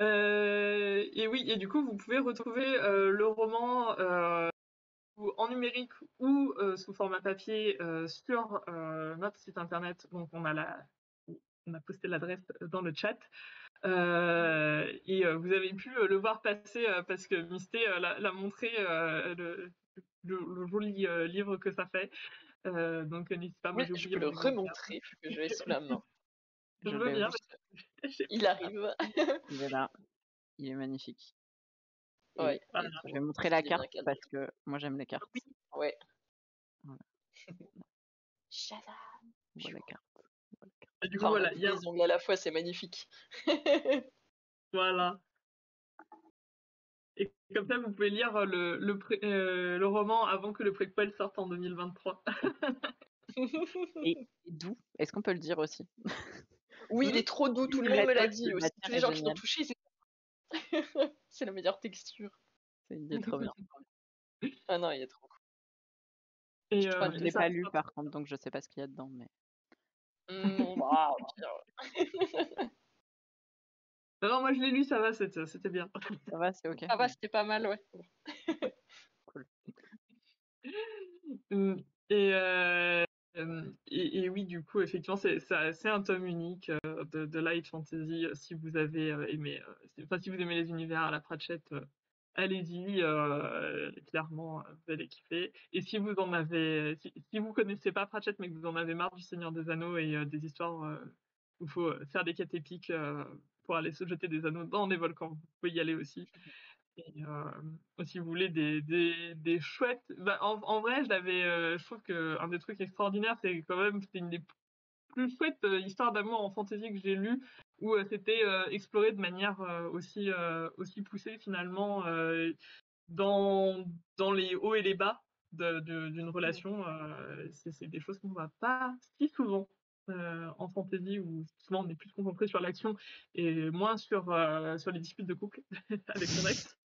Et oui, et du coup, vous pouvez retrouver le roman en numérique ou sous format papier sur notre site internet. Donc, on a posté l'adresse dans le chat. Et vous avez pu le voir passer parce que Misté l'a montré le joli livre que ça fait. Donc n'hésitez pas, moi Oui, j'ai je oublié peux le mon exemplaire. remontrer, vu que je l'ai sous la main. Je Je veux l'ai bien, aussi. Il arrive. Il est là. Il est magnifique. Et Ouais, Voilà. je vais montrer la il est bien carte calme. parce que moi j'aime les cartes. Ouais. Voilà. Shazam. On voit la carte. Et du coup, Ah, on a voilà, tous il y a les ongles à la fois, c'est magnifique. voilà. Et comme ça, vous pouvez lire le roman avant que le préquel sorte en 2023. Et d'où? Est-ce qu'on peut le dire aussi? Oui, il est trop doux, tout le monde me l'a dit Le aussi. matière Tous les est gens qui l'ont génial. touché, c'est la meilleure texture. Il est trop bien. Ah non, il est trop cool. Et Je suis fan Je de l'ai ça. pas lu par contre, donc je sais pas ce qu'il y a dedans, mais Bah, au pire. non, moi je l'ai lu, ça va, c'était bien. ça va, c'est ok. Ah bah, c'était pas mal, ouais. Cool. Et, et oui, du coup, effectivement, c'est un tome unique de Light Fantasy. Si vous avez aimé, si vous aimez les univers à la Pratchett, allez-y. Clairement, vous allez kiffer. Et si vous en avez, si vous connaissez pas Pratchett, mais que vous en avez marre du Seigneur des Anneaux et des histoires où il faut faire des quêtes épiques pour aller se jeter des anneaux dans des volcans, vous pouvez y aller aussi. Et si vous voulez des chouettes, bah, en vrai, je trouve que un des trucs extraordinaires, c'est quand même, c'était une des plus chouettes histoires d'amour en fantasy que j'ai lues, où c'était exploré de manière aussi poussée finalement dans les hauts et les bas d'une relation. C'est des choses qu'on voit pas si souvent. En fantasy où souvent on est plus concentré sur l'action et moins sur les disputes de couple avec son ex.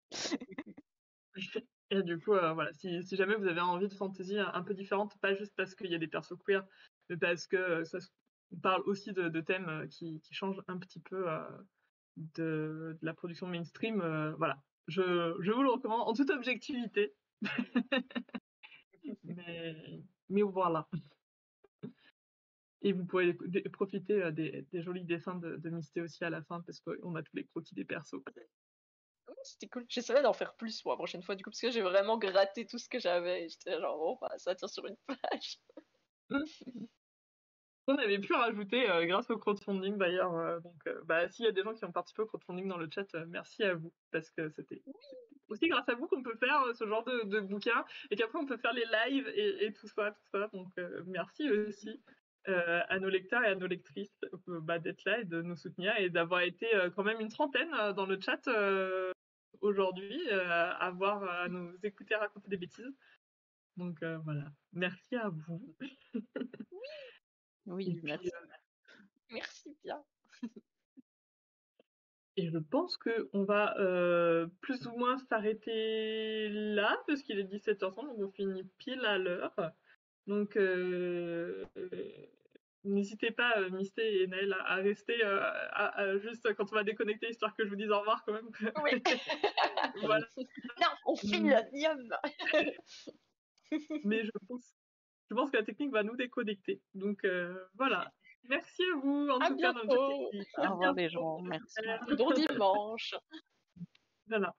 Et du coup, voilà, si jamais vous avez envie de fantasy un peu différente, pas juste parce qu'il y a des persos queer, mais parce que on parle aussi de thèmes qui changent un petit peu de la production mainstream, voilà. Je vous le recommande en toute objectivité. Mais voilà. Et vous pouvez profiter des jolis dessins de Misté aussi à la fin, parce qu'on a tous les croquis des persos. Oui, c'était cool. J'essaierai d'en faire plus pour la prochaine fois, du coup, parce que j'ai vraiment gratté tout ce que j'avais. J'étais genre, bon, bah, ça tient sur une page. On avait pu rajouter grâce au crowdfunding d'ailleurs. Donc, bah, s'il y a des gens qui ont participé au crowdfunding dans le chat, merci à vous, parce que c'était aussi grâce à vous qu'on peut faire ce genre de bouquin et qu'après on peut faire les lives et tout ça, tout ça. Donc, merci aussi à nos lecteurs et à nos lectrices d'être là et de nous soutenir et d'avoir été quand même une trentaine dans le chat aujourd'hui, à nous écouter raconter des bêtises. Donc voilà, merci à vous. Oui, Et puis, merci. Merci bien. et je pense qu'on va plus ou moins s'arrêter là, parce qu'il est 17h30, donc on finit pile à l'heure. Donc n'hésitez pas, Misté et Naël, à rester juste quand on va déconnecter, histoire que je vous dise au revoir quand même. Oui. Voilà. Non, on file l'onium. Mais je pense que la technique va nous déconnecter. Donc voilà. Merci à vous, en À tout cas, dans le chat. bientôt. Au revoir les gens, merci. Bon dimanche. Voilà.